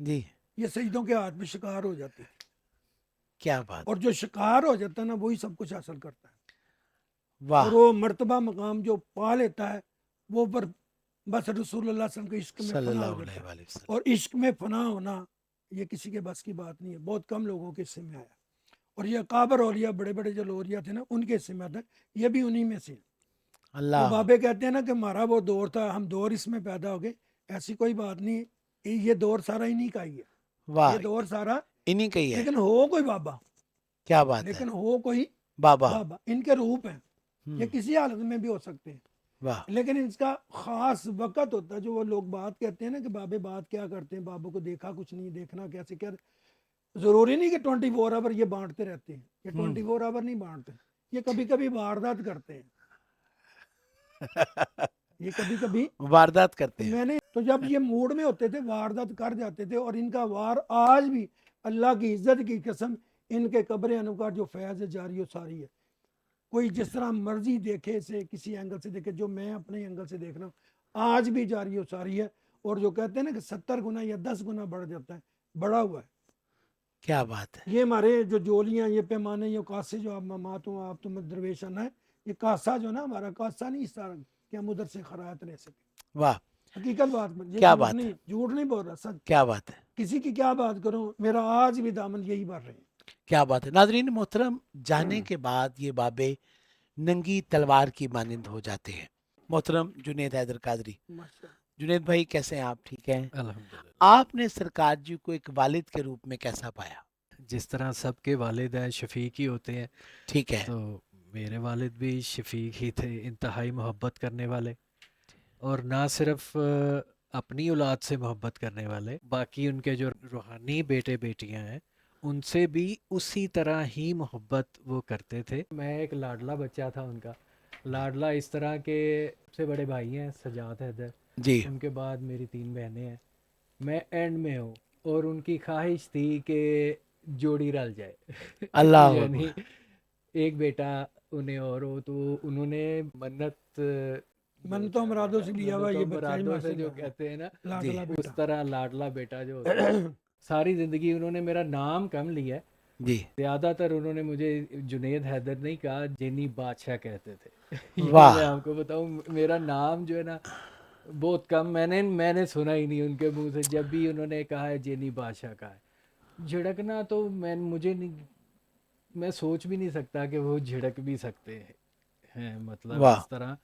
جی یہ سجدوں کے ہاتھ میں شکار ہو جاتی تھی، کیا بات، اور جو شکار ہو جاتا ہے نا وہی سب کچھ حاصل کرتا ہے، اور واہ وہ مرتبہ مقام جو پا لیتا ہے وہ پر بس رسول اللہ صلی اللہ علیہ وسلم کے عشق میں صلی فنا ہو اللہ جاتا علیہ ہے. وآلہ وسلم. اور عشق میں فنا ہونا یہ کسی کے بس کی بات نہیں ہے، بہت کم لوگوں کے حصے میں آیا، اور یہ اکابر اولیاء بڑے بڑے جو اولیاء تھے نا ان کے حصے میں آتا ہے، یہ بھی انہی میں سے ہیں. وہ اللہ بابے کہتے ہیں نا کہ ہمارا وہ دور تھا، ہم دور اس میں پیدا ہو گئے، ایسی کوئی بات نہیں، یہ دور سارا انہی کا ہی ہے، واہ، یہ دور سارا. انہی کا ہی ہے، لیکن ہو کوئی بابا، کیا بات ہے، لیکن ہو کوئی بابا، بابا، ان کے روپ ہیں، یہ ہوں، کسی حالت میں بھی ہو سکتے ہیں، واہ، لیکن اس کا خاص وقت ہوتا ہے. جو وہ لوگ بات کہتے ہیں نا کہ بابے بات کیا کرتے ہیں، بابوں کو دیکھا کچھ نہیں، دیکھنا کیسے کیا، ضروری نہیں کہ 24 آور یہ بانٹتے رہتے ہیں، یہ ہوں 24 آور نہیں بانٹتے، یہ کبھی کبھی واردات کرتے ہیں، یہ کبھی کبھی. واردات تو کرتے ہیں، میں نے تو جب یہ موڈ میں ہوتے تھے واردات کر جاتے تھے، اور ان کا وار آج بھی اللہ کی عزت کی قسم ان کے قبر انوار جو فیض جاری و ساری ہے، کوئی جس طرح مرضی دیکھے اسے، کسی اینگل سے دیکھے، جو میں اپنے اینگل سے دیکھ رہا ہوں آج بھی جاری و ساری ہے. اور جو کہتے ہیں نا کہ 70 گنا یا 10 گنا بڑھ جاتا ہے، بڑا ہوا ہے. کیا بات ہے، یہ ہمارے جو جولیاں، یہ پیمانے، یہ کاسے جو آپ ممات ہوں، آپ تم درویشن ہے، یہ کاسا جو نا ہمارا کاسا نہیں اس طرح کہ ہم ادھر سے خرایت لے سکیں. واہ، حقیقت بات میں یہ کیا جھوٹ بات ہے، نہیں، جھوٹ نہیں بول رہا، سچ. کیا بات ہے، کسی کی کیا بات کروں، میرا آج بھی دامن یہی بھر رہے ہیں. کیا بات ہے. ناظرین محترم، جانے کے بعد یہ بابے ننگی تلوار کی مانند ہو جاتے ہیں. محترم جنید حیدر قادری، ماشاء اللہ. جنید بھائی کیسے ہیں آپ، ٹھیک ہیں؟ الحمدللہ. آپ نے سرکار جی کو ایک والد کے روپ میں کیسا پایا؟ جس طرح سب کے والد ہیں شفیق ہی ہوتے ہیں، ٹھیک ہے، تو میرے والد بھی شفیق ہی تھے، انتہائی محبت کرنے والے، اور نہ صرف اپنی اولاد سے محبت کرنے والے، باقی ان کے جو روحانی بیٹے بیٹیاں ہیں ان سے بھی اسی طرح ہی محبت وہ کرتے تھے. میں ایک لاڈلا بچہ تھا ان کا، لاڈلا اس طرح کے. سب سے بڑے بھائی ہیں سجاد حیدر، جی ان کے بعد میری 3 بہنیں ہیں، میں اینڈ میں ہوں، اور ان کی خواہش تھی کہ جوڑی رل جائے. اللہ اکبر، یعنی ایک بیٹا انہیں اور ہو، تو انہوں نے منت جو من تو کیا مرادوں کہنا، سے لیا ہوا منتوں یہ بچہ ہی مرادوں سے ماشاء جو اللہ کہتے ہیں نا، جی لاڈلا اس بیٹا. طرح لاڈلا بیٹا جو ہوتا ہے. ساری زندگی انہوں نے میرا نام کم لیا ہے، جی زیادہ تر انہوں نے مجھے جنید حیدر نہیں کہا، جینی بادشاہ کہتے تھے. یہ واہ، میں آپ کو بتاؤں، میرا نام جو ہے نا بہت کم میں نے سنا ہی نہیں ان کے منہ سے. جب بھی انہوں نے کہا ہے جینی بادشاہ کا ہے، جھڑکنا تو مجھے نہیں، میں سوچ بھی نہیں سکتا کہ وہ جھڑک بھی سکتے ہیں. مطلب واہ، اس طرح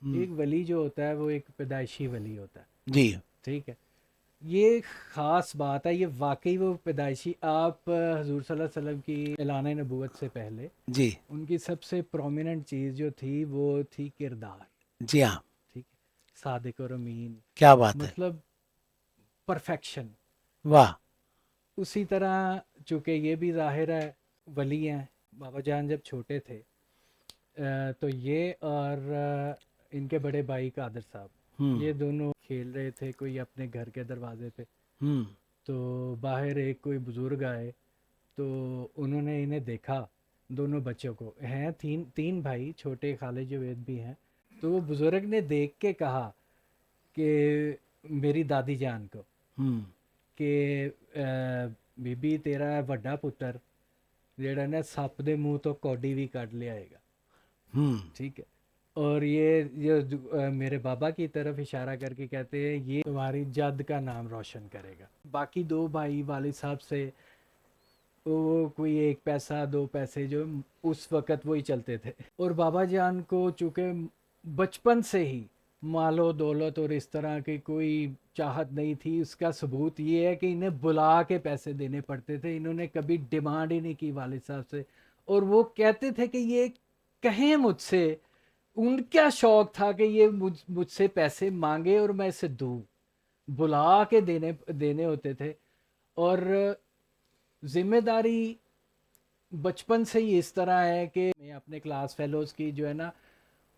ہم، ایک ولی جو ہوتا ہے وہ ایک پیدائشی ولی ہوتا ہے. جی ٹھیک ہے، یہ خاص بات ہے، یہ واقعی وہ پیدائشی. آپ حضور صلی اللہ علیہ وسلم کی اعلان نبوت سے پہلے جی ان کی سب سے پرومیننٹ چیز جو تھی وہ تھی کردار. جی ہاں، ٹھیک ہے، صادق اور امین، کیا بات ہے، مطلب پرفیکشن. واہ، اسی طرح چونکہ یہ بھی ظاہر ہے ولی ہیں. بابا جان جب چھوٹے تھے تو یہ اور ان کے بڑے بھائی قادر صاحب، ہم، یہ دونوں کھیل رہے تھے کوئی اپنے گھر کے دروازے پہ. ہم، تو باہر ایک کوئی بزرگ آئے، تو انہوں نے انہیں دیکھا، دونوں بچوں کو ہیں، تین بھائی، چھوٹے خالد جوید بھی ہیں. تو وہ بزرگ نے دیکھ کے کہا کہ میری دادی جان کو ہم، کہ بی بی تیرا ਵੱਡਾ ਪੁੱਤਰ ਜਿਹੜਾ ਨਾ ਸੱਪ ਦੇ ਮੂੰਹ ਤੋਂ ਕੌਡੀ ਵੀ ਕੱਢ ਲਿਆਏਗਾ. ہم، ٹھیک ہے، اور یہ میرے بابا کی طرف اشارہ کر کے کہتے ہیں یہ تمہاری جد کا نام روشن کرے گا. باقی 2 بھائی والد صاحب سے وہ کوئی 1 پیسہ 2 پیسے جو اس وقت وہی چلتے تھے. اور بابا جان کو چونکہ بچپن سے ہی مال و دولت اور اس طرح کی کوئی چاہت نہیں تھی، اس کا ثبوت یہ ہے کہ انہیں بلا کے پیسے دینے پڑتے تھے. انہوں نے کبھی ڈیمانڈ ہی نہیں کی والد صاحب سے، اور وہ کہتے تھے کہ یہ کہیں مجھ سے. ان کا شوق تھا کہ یہ مجھ سے پیسے مانگے اور میں اسے دوں، بلا کے دینے ہوتے تھے. اور ذمہ داری بچپن سے ہی اس طرح ہے کہ میں اپنے کلاس فیلوز کی جو ہے نا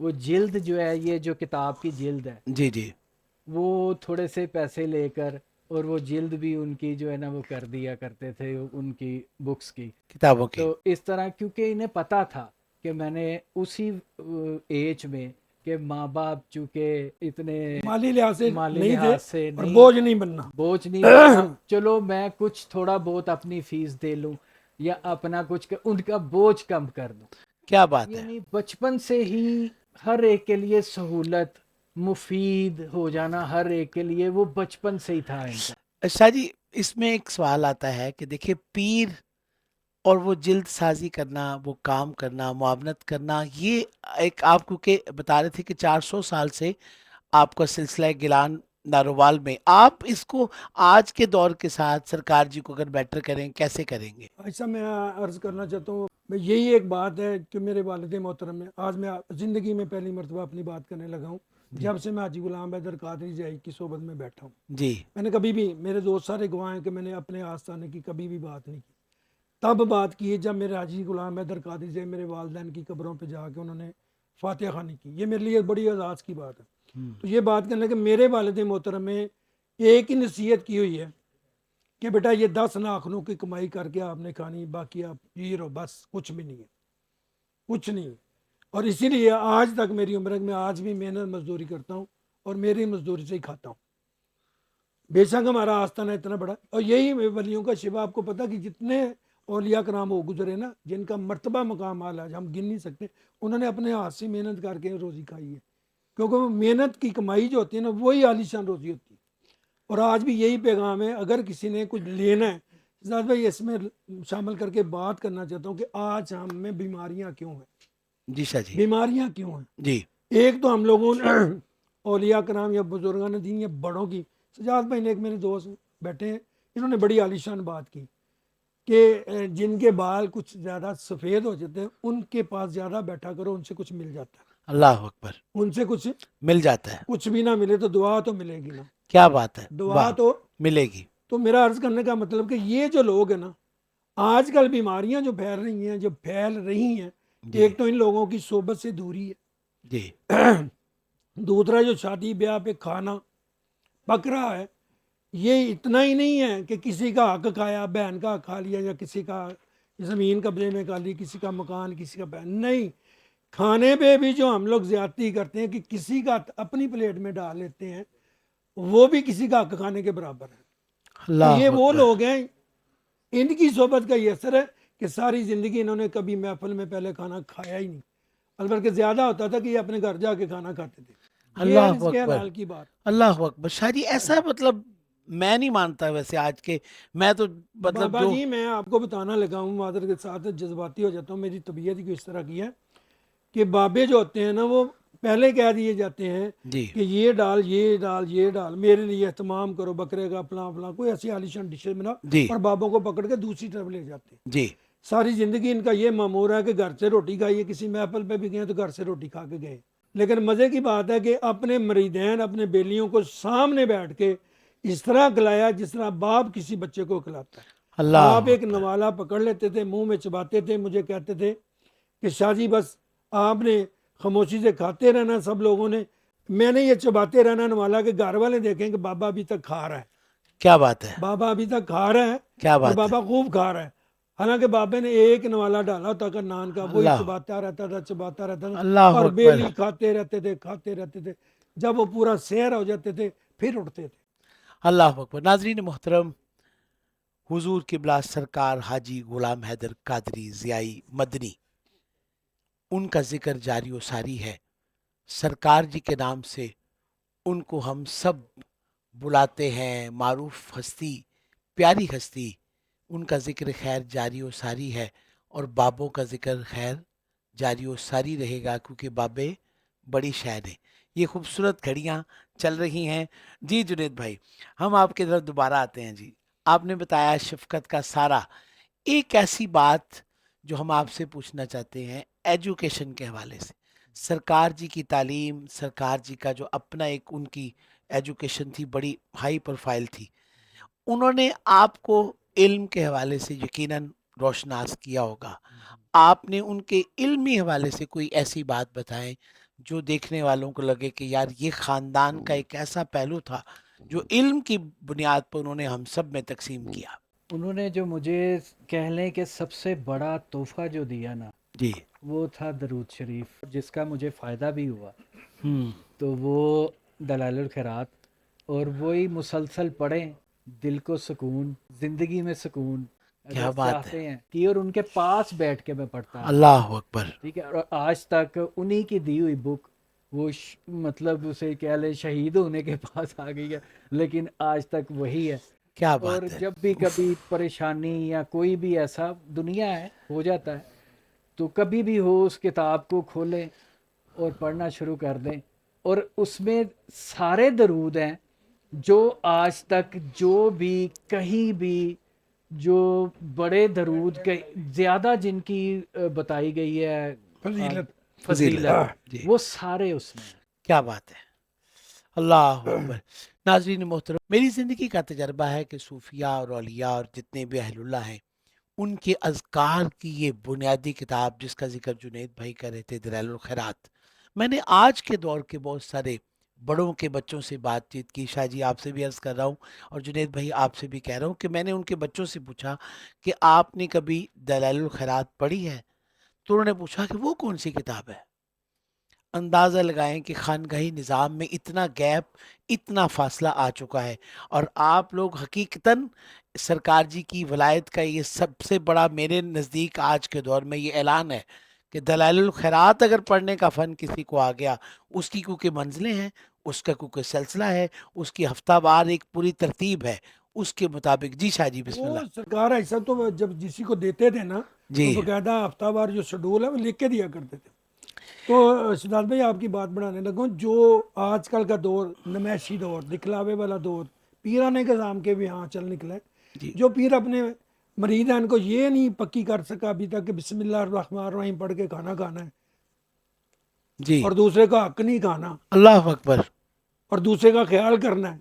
وہ جلد جو ہے، یہ جو کتاب کی جلد ہے، جی جی وہ تھوڑے سے پیسے لے کر، اور وہ جلد بھی ان کی جو ہے نا وہ کر دیا کرتے تھے ان کی بکس کی. کتابوں کی، تو اس طرح کیونکہ انہیں پتہ تھا کہ میں نے اسی ایج میں کہ ماں باپ چونکہ اتنے مالی لحاظ سے مالی نہیں تھے لحاظ سے اور نہیں بوجھ نہیں بننا. بوجھ نہیں بننا، چلو میں کچھ تھوڑا بہت اپنی فیس دے لوں یا اپنا کچھ ان کا بوجھ کم کر دوں. کیا بات ہے. یعنی بچپن سے ہی ہر ایک کے لیے سہولت، مفید ہو جانا ہر ایک کے لیے وہ بچپن سے ہی تھا ان کا. شاہ جی اس میں ایک سوال آتا ہے کہ دیکھیں پیر اور وہ جلد سازی کرنا، وہ کام کرنا، معاونت کرنا، یہ ایک آپ کو کہ بتا رہے تھے کہ 400 سال سے آپ کا سلسلہ گیلان ناروال میں، آپ اس کو آج کے دور کے ساتھ سرکار جی کو اگر بیٹر کریں کیسے کریں گے؟ ایسا میں عرض کرنا چاہتا ہوں، یہی ایک بات ہے کہ میرے والد محترم نے آج میں زندگی میں پہلی مرتبہ اپنی بات کرنے لگا ہوں جب سے میں حاجی غلام حیدر قادری جائی کی صحبت میں بیٹھا ہوں. جی میں نے کبھی بھی، میرے دوست سارے گواہ ہیں کہ میں نے اپنے آستانے کی کبھی بھی بات نہیں کی. تب بات کی ہے جب میرے حاجی غلام حیدر قادری جائی میرے والدین کی قبروں پہ جا کے انہوں نے فاتحہ خوانی کی. یہ میرے لیے بڑی اعزاز کی بات ہے. تو یہ بات کرنے کہ میرے والد محترم میں ایک ہی نصیحت کی ہوئی ہے کہ بیٹا یہ 10 ناخنوں کی کمائی کر کے آپ نے کھانی، باقی آپ پی رہو، بس کچھ بھی نہیں ہے، کچھ نہیں. اور اسی لیے آج تک میری عمر میں آج بھی محنت مزدوری کرتا ہوں اور میری مزدوری سے ہی کھاتا ہوں. بے شک ہمارا آستانہ اتنا بڑا، اور یہی ولیوں کا شبہ. آپ کو پتا کہ جتنے اولیاء کرام ہو گزرے نا، جن کا مرتبہ مقام اعلیٰ ہم گن نہیں سکتے، انہوں نے اپنے ہاتھ سے محنت کر کے روزی کھائی ہے. کیونکہ وہ محنت کی کمائی جو ہوتی ہے نا، وہی عالیشان روزی ہوتی ہے. اور آج بھی یہی پیغام ہے. اگر کسی نے کچھ لینا ہے، سجاد بھائی اس میں شامل کر کے بات کرنا چاہتا ہوں کہ آج ہم میں بیماریاں کیوں ہیں. جی شاہ جی. بیماریاں کیوں ہیں؟ جی ایک تو ہم لوگوں نے اولیاء کرام یا بزرگان دین یا بڑوں کی، سجاد بھائی نے ایک میرے دوست بیٹھے ہیں، انہوں نے بڑی عالیشان بات کی کہ جن کے بال کچھ زیادہ سفید ہو جاتے ہیں ان کے پاس زیادہ بیٹھا کرو، ان سے کچھ مل جاتا ہے. اللہ اکبر. ان سے کچھ مل جاتا ہے. کچھ بھی نہ ملے تو دعا تو ملے گی نا. کیا بات ہے. دعا واہ. تو ملے گی. تو میرا عرض کرنے کا مطلب کہ یہ جو لوگ ہیں نا، آج کل بیماریاں جو پھیل رہی ہیں، ایک تو ان لوگوں کی صحبت سے دوری ہے. جی دوسرا جو شادی بیاہ پہ کھانا پک رہا ہے، یہ اتنا ہی نہیں ہے کہ کسی کا حق کھایا، بہن کا حق کھا لیا، یا کسی کا زمین قبضے میں کھا لی، کسی کا مکان، کسی کا بہن. نہیں، کھانے پہ بھی جو ہم لوگ زیادتی کرتے ہیں کہ کسی کا اپنی پلیٹ میں ڈال لیتے ہیں، وہ بھی کسی کا حق کھانے کے برابر ہے. تو اللہ یہ وہ اکبر. لوگ ہیں، ان کی صحبت کا یہ اثر ہے کہ ساری زندگی انہوں نے کبھی محفل میں پہلے کھانا کھایا ہی نہیں، البتہ زیادہ ہوتا تھا کہ یہ اپنے گھر جا کے کھانا کھاتے تھے. یہ ہے اللہ رزق اکبر. حلال کی بات. اللہ اکبر. شاہ جی ایسا مطلب میں نہیں مانتا ویسے آج کے، میں تو مطلب بابا جو جی میں آپ کو بتانا لگا ہوں، معذرت کے ساتھ جذباتی ہو جاتا ہوں، میری طبیعت ہی اس طرح کی ہے کہ بابے جو ہوتے ہیں نا، وہ پہلے کہہ دیے جاتے ہیں جی کہ یہ ڈال، یہ ڈال، یہ ڈال، میرے لیے اہتمام کرو بکرے کا، فلاں فلاں، کوئی ایسی عالیشان ڈشیں بنا، جی اور بابوں کو پکڑ کے دوسری طرف لے جاتے ہیں. جی ساری زندگی ان کا یہ معمور ہے کہ گھر سے روٹی کھائیے، کسی محفل پہ بھی گئے تو گھر سے روٹی کھا کے گئے. لیکن مزے کی بات ہے کہ اپنے مریدین، اپنے بیلیوں کو سامنے بیٹھ کے اس طرح کھلایا جس طرح باپ کسی بچے کو کھلاتا ہے. اللہ آپ ایک اکبر. نوالا پکڑ لیتے تھے، منہ میں چباتے تھے، مجھے کہتے تھے کہ شاہ جی بس آپ نے خاموشی سے کھاتے رہنا، سب لوگوں نے. میں نے یہ چباتے رہنا نوالا کہ گھر والے دیکھیں کہ بابا ابھی تک کھا رہا ہے، کیا بات ہے. بابا ابھی تک کھا رہا ہے، کیا اور بات ہے. بابا خوب کھا رہا ہے. حالانکہ بابے نے ایک نوالا ڈالا ہوتا کہ نان کا، وہی اللہ چباتا رہتا تھا، چباتا رہتا تھا، اللہ اور اکبر. بیلی کھاتے رہتے تھے، کھاتے رہتے تھے. جب وہ پورا سیر ہو جاتے تھے پھر اٹھتے تھے. اللہ اکبر. ناظرین محترم، حضور قبلہ سرکار حاجی غلام حیدر قادری ضیائی مدنی، ان کا ذکر جاری و ساری ہے. سرکار جی کے نام سے ان کو ہم سب بلاتے ہیں، معروف ہستی، پیاری ہستی. ان کا ذکر خیر جاری و ساری ہے، اور بابوں کا ذکر خیر جاری و ساری رہے گا، کیونکہ بابے بڑی شاعر ہیں. یہ خوبصورت گھڑیاں چل رہی ہیں. جی جنید بھائی، ہم آپ کی طرف دوبارہ آتے ہیں. جی آپ نے بتایا شفقت کا سارا. ایک ایسی بات جو ہم آپ سے پوچھنا چاہتے ہیں ایجوکیشن کے حوالے سے، سرکار جی کی تعلیم، سرکار جی کا جو اپنا ایک ان کی ایجوکیشن تھی، بڑی ہائی پروفائل تھی. انہوں نے آپ کو علم کے حوالے سے یقیناً روشناس کیا ہوگا. آپ نے ان کے علمی حوالے سے کوئی ایسی بات بتائیں جو دیکھنے والوں کو لگے کہ یار یہ خاندان کا ایک ایسا پہلو تھا جو علم کی بنیاد پر انہوں نے ہم سب میں تقسیم کیا. انہوں نے جو مجھے کہہ لیں کہ سب سے بڑا تحفہ جو دیا نا، جی وہ تھا درود شریف، جس کا مجھے فائدہ بھی ہوا. تو وہ دلائل الخیرات، اور وہی مسلسل پڑھیں، دل کو سکون، زندگی میں سکون کیا اگر بات ہے، چاہتے ہیں کہ، اور ان کے پاس بیٹھ کے میں پڑھتا رہا، اللہ اکبر، ٹھیک ہے، اور آج تک انہی کی دی ہوئی بک وہ مطلب اسے کہہ لیں شہید ہونے کے پاس آ گئی ہے، لیکن آج تک وہی ہے۔ کیا اور بات ہے، جب بھی کبھی پریشانی یا کوئی بھی ایسا دنیا ہے ہو جاتا ہے، تو کبھی بھی ہو اس کتاب کو کھولیں اور پڑھنا شروع کر دیں، اور اس میں سارے درود ہیں جو آج تک جو بھی کہیں بھی جو بڑے درود کے زیادہ جن کی بتائی گئی ہے فضیلت فضیلت، جی، وہ سارے اس میں ہیں۔ کیا بات ہے، اللہ اکبر۔ ناظرین محترم، میری زندگی کا تجربہ ہے کہ صوفیاء اور اولیاء اور جتنے بھی اہل اللہ ہیں، ان کے اذکار کی یہ بنیادی کتاب جس کا ذکر جنید بھائی کر رہے تھے، دلائل الخیرات، میں نے آج کے دور کے بہت سارے بڑوں کے بچوں سے بات چیت کی، شاہ جی آپ سے بھی عرض کر رہا ہوں، اور جنید بھائی آپ سے بھی کہہ رہا ہوں کہ میں نے ان کے بچوں سے پوچھا کہ آپ نے کبھی دلائل الخیرات پڑھی ہے؟ تو انہوں نے پوچھا کہ وہ کون سی کتاب ہے؟ اندازہ لگائیں کہ خانگاہی نظام میں اتنا گیپ، اتنا فاصلہ آ چکا ہے، اور آپ لوگ حقیقتاً سرکار جی کی ولایت کا یہ سب سے بڑا میرے نزدیک آج کے دور میں یہ اعلان ہے کہ دلائل الخیرات اگر پڑھنے کا فن کسی کو آ گیا، اس کی کیونکہ منزلیں ہیں، اس کا کیونکہ سلسلہ ہے، اس کی ہفتہ وار ایک پوری ترتیب ہے، اس کے مطابق۔ جی شاہ جی بسم وہ اللہ۔ سرکار ایسا تو جب کسی کو دیتے تھے نا جی تو باقاعدہ ہفتہ وار جو شیڈول ہے وہ لکھ کے دیا کرتے تھے۔ تو شہزاد بھائی آپ کی بات بڑھانے لگوں، جو آج کل کا دور نمائشی دور، دکھلاوے والا دور، پیرانے کے نظام کے بھی ہاں چل نکلا ہے، جی جو پیر اپنے مرید ہیں ان کو یہ نہیں پکی کر سکا ابھی تک کہ بسم اللہ الرحمن الرحیم پڑھ کے کھانا کھانا ہے، جی، اور دوسرے کا حق نہیں کھانا، اللہ اکبر، اور دوسرے کا خیال کرنا ہے۔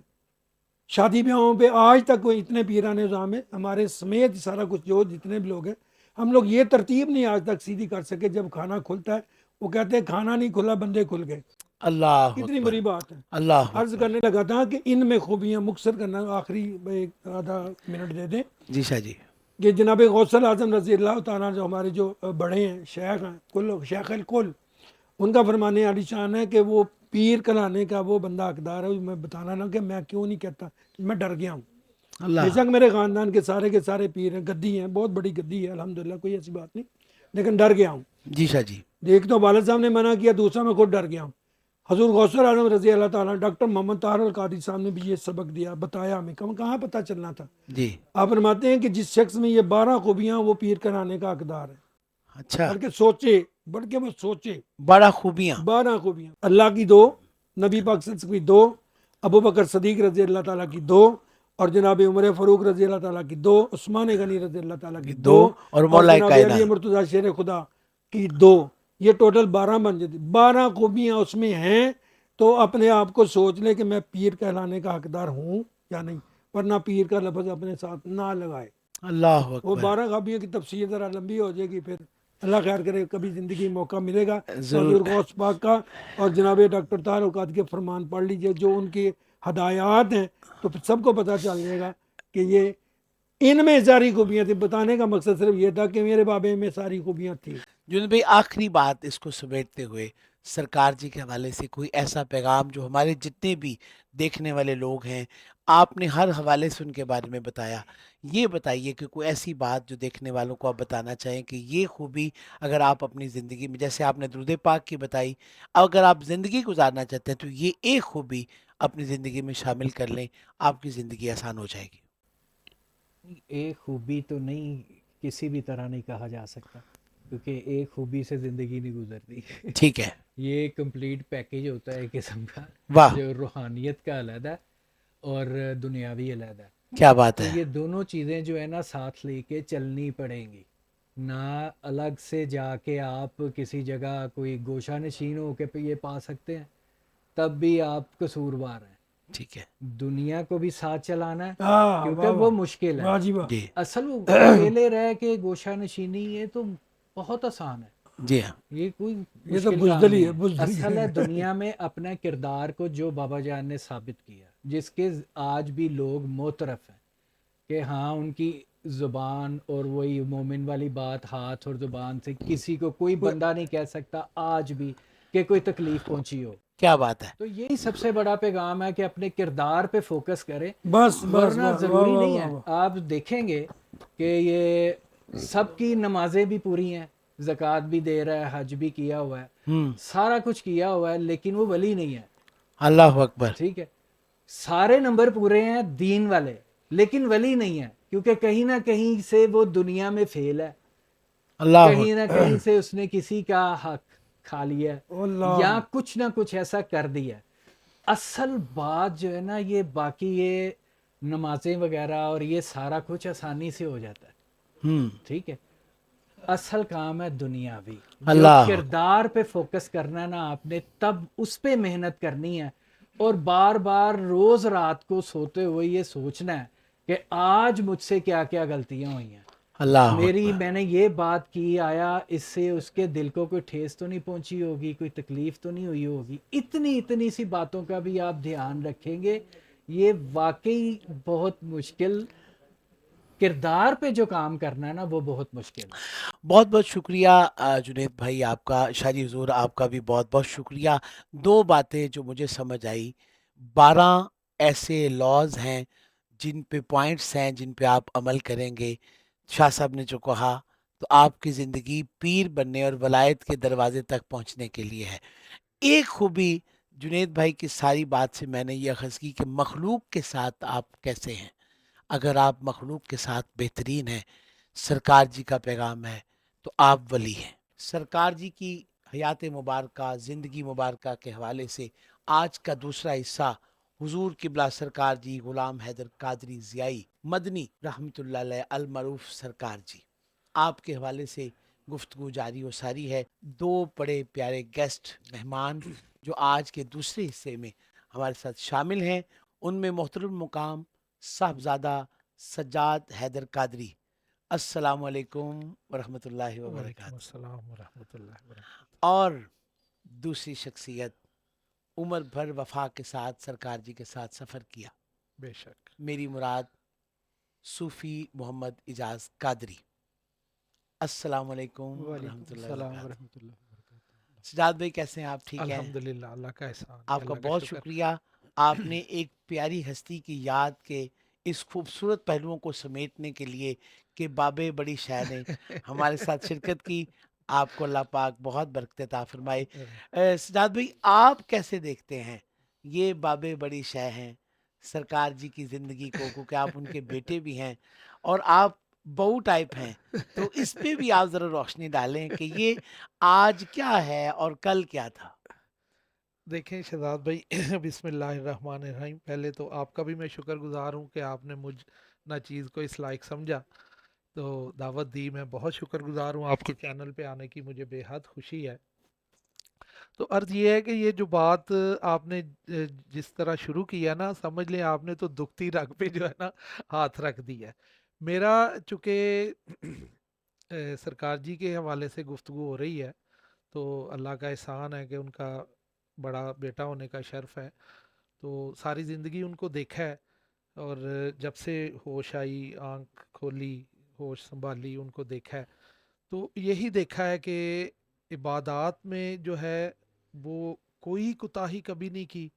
شادی بیاہوں پہ آج تک کوئی اتنے پیرانے نظام ہے ہمارے سمیت سارا کچھ جو جتنے بھی لوگ ہیں، ہم لوگ یہ ترتیب نہیں آج تک سیدھی کر سکے۔ جب کھانا کھلتا ہے وہ کہتے ہیں کھانا نہیں کھلا بندے کھل گئے، اللہ کتنی اکبر، بری بات ہے۔ اللہ عرض اکبر۔ کرنے لگا تھا کہ ان میں خوبیاں مختصر کرنا، آخری ایک آدھا منٹ دے دیں، جی شاہ جی، کہ جناب غوث اعظم رضی اللہ تعالیٰ جو ہمارے جو بڑے ہیں، شیخ ہیں، کل شیخ الکل، ان کا فرمانے عالی شان ہے کہ وہ پیر کہلانے کا وہ بندہ حقدار ہے۔ میں بتانا نہ کہ میں کیوں نہیں کہتا، میں ڈر گیا ہوں۔ بے اللہ، شک میرے خاندان کے سارے پیر ہیں، گدی ہیں، بہت بڑی گدی ہے الحمدللہ، کوئی ایسی بات نہیں، لیکن ڈر گیا ہوں۔ جی شاہ جی، ایک تو والد صاحب نے منع کیا، دوسرا میں خود ڈر گیا ہوں۔ حضور غوث اعظم رضی اللہ تعالیٰ، ڈاکٹر محمد طاہر القادری صاحب نے بھی یہ سبق دیا، بتایا ہمیں، کہاں پتہ چلنا تھا۔ جی، آپ فرماتے ہیں کہ جس شخص میں یہ 12 خوبیاں، وہ پیر کرانے کا حقدار ہے۔ اچھا، بلکہ وہ سوچے، بڑا خوبیاں، 12 خوبیاں، اللہ کی 2، نبی پاک صلی اللہ علیہ وسلم کی 2، ابو بکر صدیق رضی اللہ تعالیٰ کی 2، اور جناب عمر فاروق رضی اللہ تعالیٰ کی 2، عثمان غنی رضی اللہ تعالیٰ کی 2، دو، اور اور مولا جناب علی کائنات، مرتضیٰ شیر خدا کی 2، یہ ٹوٹل 12 بن جاتی۔ 12 خوبیاں اس میں ہیں، تو اپنے آپ کو سوچ لے کہ میں پیر کہلانے کا حقدار ہوں یا نہیں، ورنہ پیر کا لفظ اپنے ساتھ نہ لگائے۔ اللہ وہ اکبر، 12 خوبیوں کی تفسیر ذرا لمبی ہو جائے گی، پھر اللہ خیر کرے کبھی زندگی میں موقع ملے گا تو ضرور، حضور غوث پاک کا اور جناب ڈاکٹر طاہر القادری کے فرمان پڑھ لیجئے، جو ان کی ہدایات ہیں، تو پھر سب کو پتہ چل جائے گا کہ یہ ان میں ساری خوبیاں تھیں۔ بتانے کا مقصد صرف یہ تھا کہ میرے بابے میں ساری خوبیاں تھیں۔ جنید بھائی آخری بات اس کو سمیٹتے ہوئے سرکار جی کے حوالے سے کوئی ایسا پیغام جو ہمارے جتنے بھی دیکھنے والے لوگ ہیں، آپ نے ہر حوالے سے ان کے بارے میں بتایا، یہ بتائیے کہ کوئی ایسی بات جو دیکھنے والوں کو آپ بتانا چاہیں کہ یہ خوبی اگر آپ اپنی زندگی میں، جیسے آپ نے درود پاک کی بتائی، اگر آپ زندگی گزارنا چاہتے ہیں تو یہ ایک خوبی اپنی زندگی میں شامل کر لیں، آپ کی زندگی آسان ہو جائے گی۔ ایک خوبی تو نہیں، کسی بھی طرح نہیں کہا جا سکتا، کیونکہ ایک خوبی سے زندگی نہیں گزرتی۔ ٹھیک ہے، یہ ایک کمپلیٹ پیکیج ہوتا ہے ایک قسم کا، واہ، جو روحانیت کا علیحدہ ہے اور دنیاوی علیحدہ ہے۔ کیا بات تو ہے، یہ دونوں چیزیں جو ہے نا ساتھ لے کے چلنی پڑیں گی، نہ الگ سے جا کے آپ کسی جگہ کوئی گوشہ نشین ہو کے یہ پا سکتے ہیں، تب بھی آپ قصوروار ہیں۔ ٹھیک ہے، دنیا کو بھی ساتھ چلانا ہے ہاں، کیونکہ واہ وہ واہ، مشکل ہے۔ واہ جی واہ، جی، اصل وہ اکیلے رہ کے گوشہ نشینی یہ تو بہت آسان ہے، جی ہاں، یہ کوئی یہ تو مشکل کام بزدلی نہیں ہے، ہے۔ بزدلی اصل ہے ہے۔ دنیا میں اپنے کردار کو جو بابا جان نے ثابت کیا، جس کے آج بھی لوگ معترف ہیں کہ ہاں ان کی زبان اور وہی مومن والی بات، ہاتھ اور زبان سے کسی کو کوئی بندہ نہیں کہہ سکتا آج بھی کہ کوئی تکلیف پہنچی ہو۔ کیا بات ہے. تو یہی سب سے بڑا پیغام ہے کہ اپنے کردار پہ فوکس کریں. بس بس ورنہ واہ ضروری واہ نہیں واہ ہے. واہ. آپ دیکھیں گے کہ یہ سب کی نمازیں بھی پوری ہیں, زکوٰۃ بھی دے رہا ہے, حج بھی کیا ہوا ہے, سارا کچھ کیا ہوا ہے, لیکن وہ ولی نہیں ہے. اللہ اکبر. ٹھیک ہے, سارے نمبر پورے ہیں دین والے, لیکن ولی نہیں ہے, کیونکہ کہیں نہ کہیں سے وہ دنیا میں فیل ہے, اللہ کہیں نہ اکبر. کہیں سے اس نے کسی کا حق کھا لیا ہے اللہ یا کچھ نہ کچھ ایسا کر دیا. اصل بات جو ہے نا, یہ باقی یہ نمازیں وغیرہ اور یہ سارا کچھ آسانی سے ہو جاتا ہے. ٹھیک ہے, اصل کام ہے دنیاوی. جو اللہ کردار پہ فوکس کرنا ہے نا آپ نے, تب اس پہ محنت کرنی ہے, اور بار بار روز رات کو سوتے ہوئے یہ سوچنا ہے کہ آج مجھ سے کیا کیا غلطیاں ہوئی ہیں. اللہ میں اکبر. نے یہ بات کی, آیا اس سے اس کے دل کو کوئی ٹھیس تو نہیں پہنچی ہوگی, کوئی تکلیف تو نہیں ہوئی ہوگی. اتنی سی باتوں کا بھی آپ دھیان رکھیں گے. یہ واقعی بہت مشکل, کردار پہ جو کام کرنا ہے نا وہ بہت مشکل ہے. بہت بہت شکریہ جنید بھائی آپ کا. شاہ حضور آپ کا بھی بہت بہت شکریہ. دو باتیں جو مجھے سمجھ آئی, 12 ایسے لاز ہیں جن پہ پوائنٹس ہیں جن پہ آپ عمل کریں گے. شاہ صاحب نے جو کہا تو آپ کی زندگی پیر بننے اور ولایت کے دروازے تک پہنچنے کے لیے ہے. ایک خوبی جنید بھائی کی ساری بات سے میں نے یہ اخذ کی کہ مخلوق کے ساتھ آپ کیسے ہیں. اگر آپ مخلوق کے ساتھ بہترین ہیں, سرکار جی کا پیغام ہے, تو آپ ولی ہیں. سرکار جی کی حیات مبارکہ, زندگی مبارکہ کے حوالے سے آج کا دوسرا حصہ حضور قبلہ سرکار جی غلام حیدر قادری ضیائی مدنی رحمۃ اللہ علیہ المعروف سرکار جی, آپ کے حوالے سے گفتگو جاری و ساری ہے. دو بڑے پیارے گیسٹ مہمان جو آج کے دوسرے حصے میں ہمارے ساتھ شامل ہیں, ان میں محترم مقام صاحبزادہ سجاد حیدر قادری. السلام علیکم ورحمۃ اللہ وعلیکم وبرکاتہ. السلام ورحمۃ اللہ وبرکاتہ. اور دوسری شخصیت, عمر بھر وفا کے ساتھ سرکار جی کے ساتھ سفر کیا, بے شک. میری مراد صوفی محمد اجاز قادری. السلام علیکم وعلیکم ورحمۃ اللہ السلام وبرکاتہ. ورحمۃ اللہ وبرکاتہ. سجاد بھائی کیسے ہیں آپ؟ ٹھیک ہیں؟ الحمدللہ, اللہ کا احسان ہے, آپ کا اللہ کا بہت شکر. شکریہ. آپ نے ایک پیاری ہستی کی یاد کے اس خوبصورت پہلوؤں کو سمیٹنے کے لیے کہ بابے بڑی شاہ نے ہمارے ساتھ شرکت کی. آپ کو اللہ پاک بہت برکت عطا فرمائے. سجاد بھائی, آپ کیسے دیکھتے ہیں یہ بابے بڑی شاہ ہیں سرکار جی کی زندگی کو, کیونکہ آپ ان کے بیٹے بھی ہیں اور آپ بہو ٹائپ ہیں, تو اس پہ بھی آپ ذرا روشنی ڈالیں کہ یہ آج کیا ہے اور کل کیا تھا. دیکھیں شہزاد بھائی, بسم اللہ الرحمن الرحیم. پہلے تو آپ کا بھی میں شکر گزار ہوں کہ آپ نے مجھ نہ چیز کو اس لائق سمجھا, تو دعوت دی. میں بہت شکر گزار ہوں, آپ کے چینل پہ آنے کی مجھے بے حد خوشی ہے. تو عرض یہ ہے کہ یہ جو بات آپ نے جس طرح شروع کیا نا, سمجھ لیں آپ نے تو دکھتی رگ پہ جو ہے نا ہاتھ رکھ دی ہے. میرا چونکہ سرکار جی کے حوالے سے گفتگو ہو رہی ہے, تو اللہ کا احسان ہے کہ ان کا بڑا بیٹا ہونے کا شرف ہے. تو ساری زندگی ان کو دیکھا ہے, اور جب سے ہوش آئی, آنکھ کھولی, ہوش سنبھالی, ان کو دیکھا ہے. تو یہی دیکھا ہے کہ عبادات میں جو ہے وہ کوئی کوتاہی کبھی نہیں کی,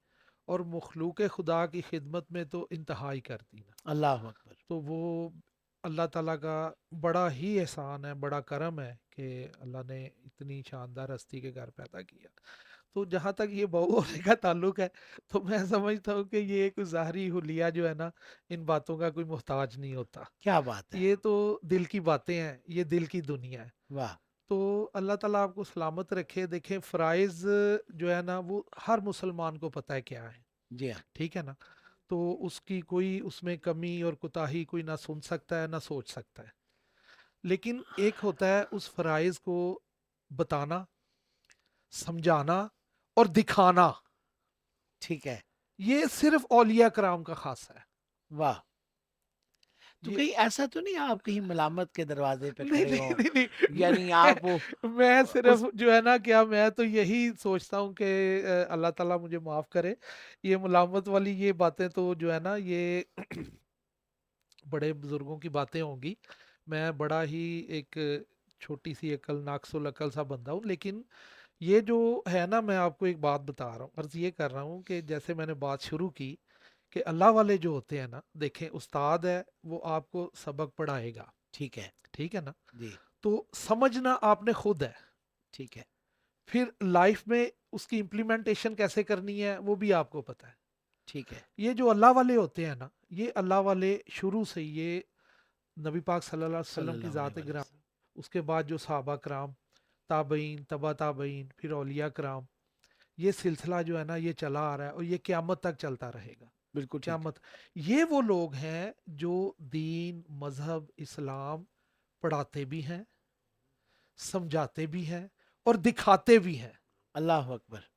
اور مخلوق خدا کی خدمت میں تو انتہائی کر دی نا. اللہ اکبر. تو وہ اللہ تعالیٰ کا بڑا ہی احسان ہے, بڑا کرم ہے کہ اللہ نے اتنی شاندار ہستی کے گھر پیدا کیا. تو جہاں تک یہ بہو ہونے کا تعلق ہے, تو میں سمجھتا ہوں کہ یہ ایک ظاہری حلیہ جو ہے نا, ان باتوں کا کوئی محتاج نہیں ہوتا. کیا بات ہے. یہ تو دل کی باتیں ہیں, یہ دل کی دنیا ہے. واہ. تو اللہ تعالیٰ آپ کو سلامت رکھے. دیکھیں فرائض جو ہے نا وہ ہر مسلمان کو پتہ ہے کیا ہے, جی ہاں. ٹھیک ہے نا. تو اس کی کوئی اس میں کمی اور کوتاہی کوئی نہ سن سکتا ہے نہ سوچ سکتا ہے. لیکن ایک ہوتا ہے اس فرائض کو بتانا, سمجھانا اور دکھانا. ٹھیک ہے. یہ صرف اولیاء کرام کا خاصہ ہے. واہ. تو یہ کہیں ایسا تو نہیں آپ کہیں ملامت کے دروازے پہ نہیں کھڑے نہیں ہوں, نہیں نہیں, یعنی آپ وہ میں اس صرف جو ہے نا کیا, میں تو یہی سوچتا ہوں کہ اللہ تعالیٰ مجھے معاف کرے. یہ ملامت والی یہ باتیں تو جو ہے نا یہ بڑے بزرگوں کی باتیں ہوں گی. میں بڑا ہی ایک چھوٹی سی عقل, ناقص العقل سا بندہ ہوں, لیکن یہ جو ہے نا، میں آپ کو ایک بات بتا رہا ہوں، عرض یہ کر رہا ہوں کہ جیسے میں نے بات شروع کی کہ اللہ والے جو ہوتے ہیں نا، دیکھیں استاد ہے وہ آپ کو سبق پڑھائے گا، ٹھیک ہے ٹھیک ہے نا، جی تو سمجھنا آپ نے خود ہے، ٹھیک ہے پھر لائف میں اس کی امپلیمنٹیشن کیسے کرنی ہے وہ بھی آپ کو پتہ ہے۔ ٹھیک ہے یہ جو اللہ والے ہوتے ہیں نا، یہ اللہ والے شروع سے یہ نبی پاک صلی اللہ علیہ صلی وسلم کی اللہ علیہ ذات وآلہ گرامی، وسلم اس کے بعد جو صحابہ کرام، تابعین، تبا تابعین، پھر اولیاء کرام، یہ سلسلہ جو ہے نا یہ چلا آ رہا ہے اور یہ قیامت تک چلتا رہے گا، بالکل ٹھیک ہے قیامت۔ یہ وہ لوگ ہیں جو دین، مذہب، اسلام پڑھاتے بھی ہیں، سمجھاتے بھی ہیں اور دکھاتے بھی ہیں۔ اللہ اکبر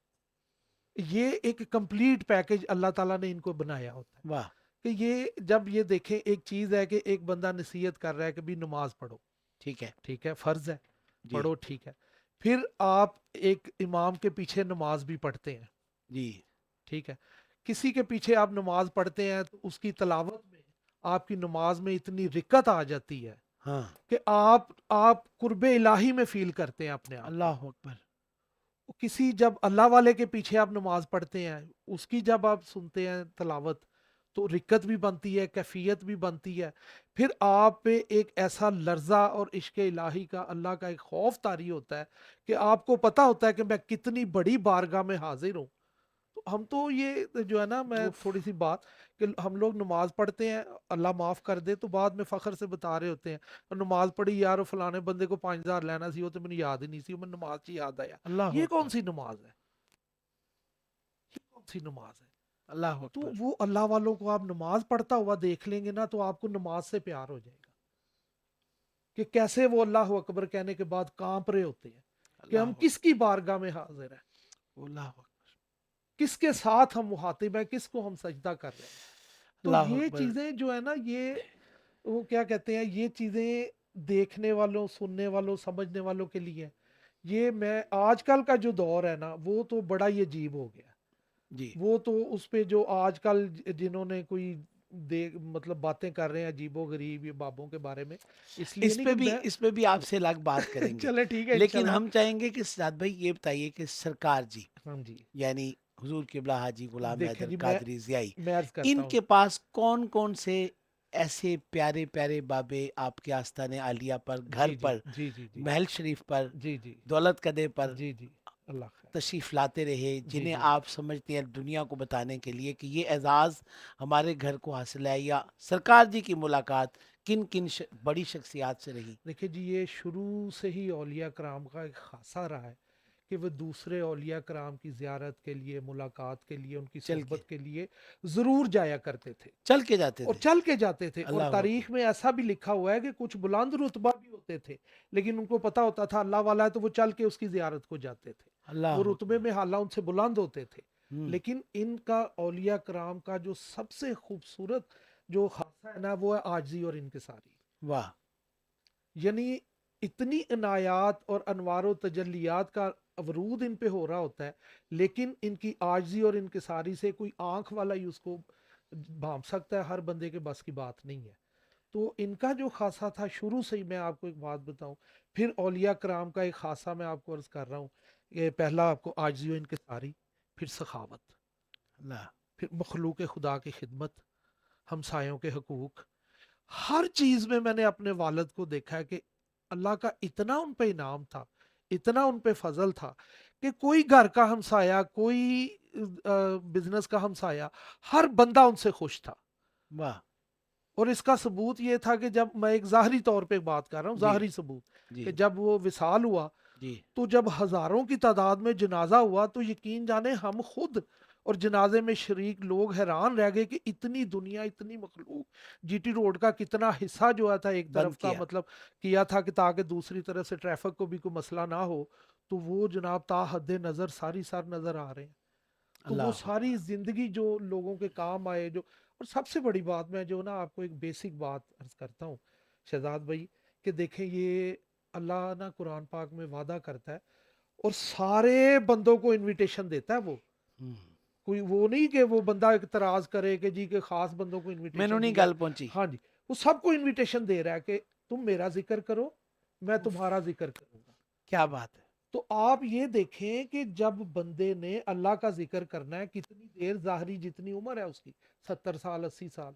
یہ ایک کمپلیٹ پیکج اللہ تعالیٰ نے ان کو بنایا ہوتا ہے واہ کہ یہ جب یہ دیکھیں، ایک چیز ہے کہ ایک بندہ نصیحت کر رہا ہے کہ بھی نماز پڑھو، ٹھیک ہے ٹھیک ہے، فرض ہے، جی پڑھو، ٹھیک ہے، پھر آپ ایک امام کے پیچھے نماز بھی پڑھتے ہیں، جی ٹھیک ہے، کسی کے پیچھے آپ نماز پڑھتے ہیں تو اس کی تلاوت میں آپ کی نماز میں اتنی رکت آ جاتی ہے ہاں کہ آپ قرب الہی میں فیل کرتے ہیں اپنے آپ کو۔ اللہ اکبر کسی جب اللہ والے کے پیچھے آپ نماز پڑھتے ہیں، اس کی جب آپ سنتے ہیں تلاوت، تو رکت بھی بنتی ہے، کیفیت بھی بنتی ہے، پھر آپ پہ ایک ایسا لرزہ اور عشق الہی کا، اللہ کا ایک خوف طاری ہوتا ہے کہ آپ کو پتہ ہوتا ہے کہ میں کتنی بڑی بارگاہ میں حاضر ہوں۔ تو ہم تو یہ جو ہے نا، میں اف تھوڑی سی بات کہ ہم لوگ نماز پڑھتے ہیں، اللہ معاف کر دے، تو بعد میں فخر سے بتا رہے ہوتے ہیں نماز پڑھی یار، فلانے بندے کو 5000 لینا سی، وہ تو مجھے یاد ہی نہیں سی، میں نماز سے یاد آیا۔ اللہ یہ کون اکبر سی نماز ہے؟ یہ کون سی نماز ہے؟ اللہ تو اکبر وہ اللہ والوں کو آپ نماز پڑھتا ہوا دیکھ لیں گے نا، تو آپ کو نماز سے پیار ہو جائے گا کہ کیسے وہ اللہ اکبر کہنے کے بعد کانپ رہے ہوتے ہیں کہ اللہ ہم اکبر کس کی بارگاہ میں حاضر ہیں، اللہ اکبر کس کے ساتھ ہم مخاطب ہیں، کس کو ہم سجدہ کر رہے ہیں۔ تو اللہ یہ اکبر چیزیں جو ہے نا، یہ وہ کیا کہتے ہیں، یہ چیزیں دیکھنے والوں، سننے والوں، سمجھنے والوں کے لیے، یہ میں آج کل کا جو دور ہے نا، وہ تو بڑا ہی عجیب ہو گیا۔ جی وہ تو اس پہ جو آج کل جنہوں نے کوئی مطلب باتیں کر رہے ہیں عجیب و غریب یہ بابوں کے بارے میں، اس لیے نہیں کہ میں اس پہ بھی آپ سے الگ بات کریں گے، چلے ٹھیک ہے لیکن انشاءاللہ۔ ہم چاہیں گے کہ سجاد بھائی یہ بتائیے کہ سرکار جی ہاں جی، یعنی حضور قبلہ حاجی غلام دیکھیں حیدر جی، قادری ضیائی، میں عرض کرتا ان ہوں، کے پاس کون کون سے ایسے پیارے پیارے بابے آپ کے آستان عالیہ پر، گھر جی جی پر، جی جی جی محل شریف پر، جی جی دولت قدے پر جی جی، اللہ خیر، تشریف لاتے رہے، جی جنہیں جی، آپ سمجھتے ہیں دنیا کو بتانے کے لیے کہ یہ اعزاز ہمارے گھر کو حاصل ہے، یا سرکار جی کی ملاقات کن کن بڑی شخصیات سے رہی؟ دیکھیں جی، یہ شروع سے ہی اولیاء کرام کا ایک خاصہ رہا ہے کہ وہ دوسرے اولیاء کرام کی زیارت کے لیے، ملاقات کے لیے، ان کی چل کے صحبت کے لیے ضرور جایا کرتے تھے چل کے جاتے اور تھے چل کے جاتے تھے۔ اور اللہ اکبر تاریخ میں ایسا بھی لکھا ہوا ہے کہ کچھ بلند رتبہ بھی ہوتے تھے، لیکن ان کو پتا ہوتا تھا اللہ والا ہے، تو وہ چل کے اس کی زیارت کو جاتے تھے، وہ اللہ رتبے اکبر میں حالہ ان سے بلند ہوتے تھے۔ ہوں لیکن ان کا اولیاء کرام کا جو سب سے خوبصورت جو خاصہ ہے نا، وہ ہے عاجزی اور انکساری۔ واہ یعنی اتنی عنایات اور انوار و تجلیات کا ورود ان پہ ہو رہا ہوتا ہے، لیکن ان کی عاجزی اور انکساری سے کوئی آنکھ والا ہی اس کو بھانپ سکتا ہے، ہر بندے کے بس کی بات نہیں ہے۔ تو ان کا جو خاصہ تھا شروع سے ہی، میں آپ کو ایک بات بتاؤں، پھر اولیاء کرام کا ایک خاصہ میں آپ کو عرض کر رہا ہوں، یہ پہلا آپ کو عاجزی و انکساری، پھر سخاوت، اللہ پھر مخلوق خدا کی خدمت، ہمسایوں کے حقوق، ہر چیز میں نے اپنے والد کو دیکھا ہے کہ اللہ کا اتنا ان پہ انعام تھا، اتنا ان پہ فضل تھا کہ کوئی گھر کا ہمسایا، کوئی بزنس کا ہمسایا، ہر بندہ ان سے خوش تھا۔ واہ اور اس کا ثبوت یہ تھا کہ جب میں ایک ظاہری طور پہ بات کر رہا ہوں، جی ظاہری ثبوت، جی کہ جب وہ وصال ہوا جی تو جب ہزاروں کی تعداد میں جنازہ ہوا، تو یقین جانے ہم خود اور جنازے میں شریک لوگ حیران رہ گئے کہ اتنی دنیا، اتنی مخلوق، جی ٹی روڈ کا کتنا حصہ جو تھا ایک بند طرف کا کیا مطلب کیا تھا کہ تاکہ دوسری طرف سے ٹریفک کو بھی کوئی مسئلہ نہ ہو، تو وہ جناب تا حد نظر ساری سار نظر آ رہے ہیں۔ تو وہ اللہ ساری زندگی جو لوگوں کے کام آئے، جو اور سب سے بڑی بات میں جو نا آپ کو ایک بیسک بات عرض کرتا ہوں شہزاد بھائی، کہ دیکھیں یہ اللہ نا قرآن پاک میں وعدہ کرتا ہے اور سارے بندوں کو انویٹیشن دیتا ہے، وہ ہوں کوئی وہ نہیں کہ وہ بندہ اعتراض کرے کہ جی کہ خاص بندوں کو مینوں انویٹیشن نہیں دیا۔ گل پہنچی ہاں جی، وہ سب کو انویٹیشن دے رہا ہے کہ تم میرا ذکر کرو، میں اف، تمہارا ذکر کروں گا۔ کیا بات ہے تو آپ یہ دیکھیں کہ جب بندے نے اللہ کا ذکر کرنا ہے کتنی دیر، ظاہری جتنی عمر ہے اس کی 70 سال 80 سال،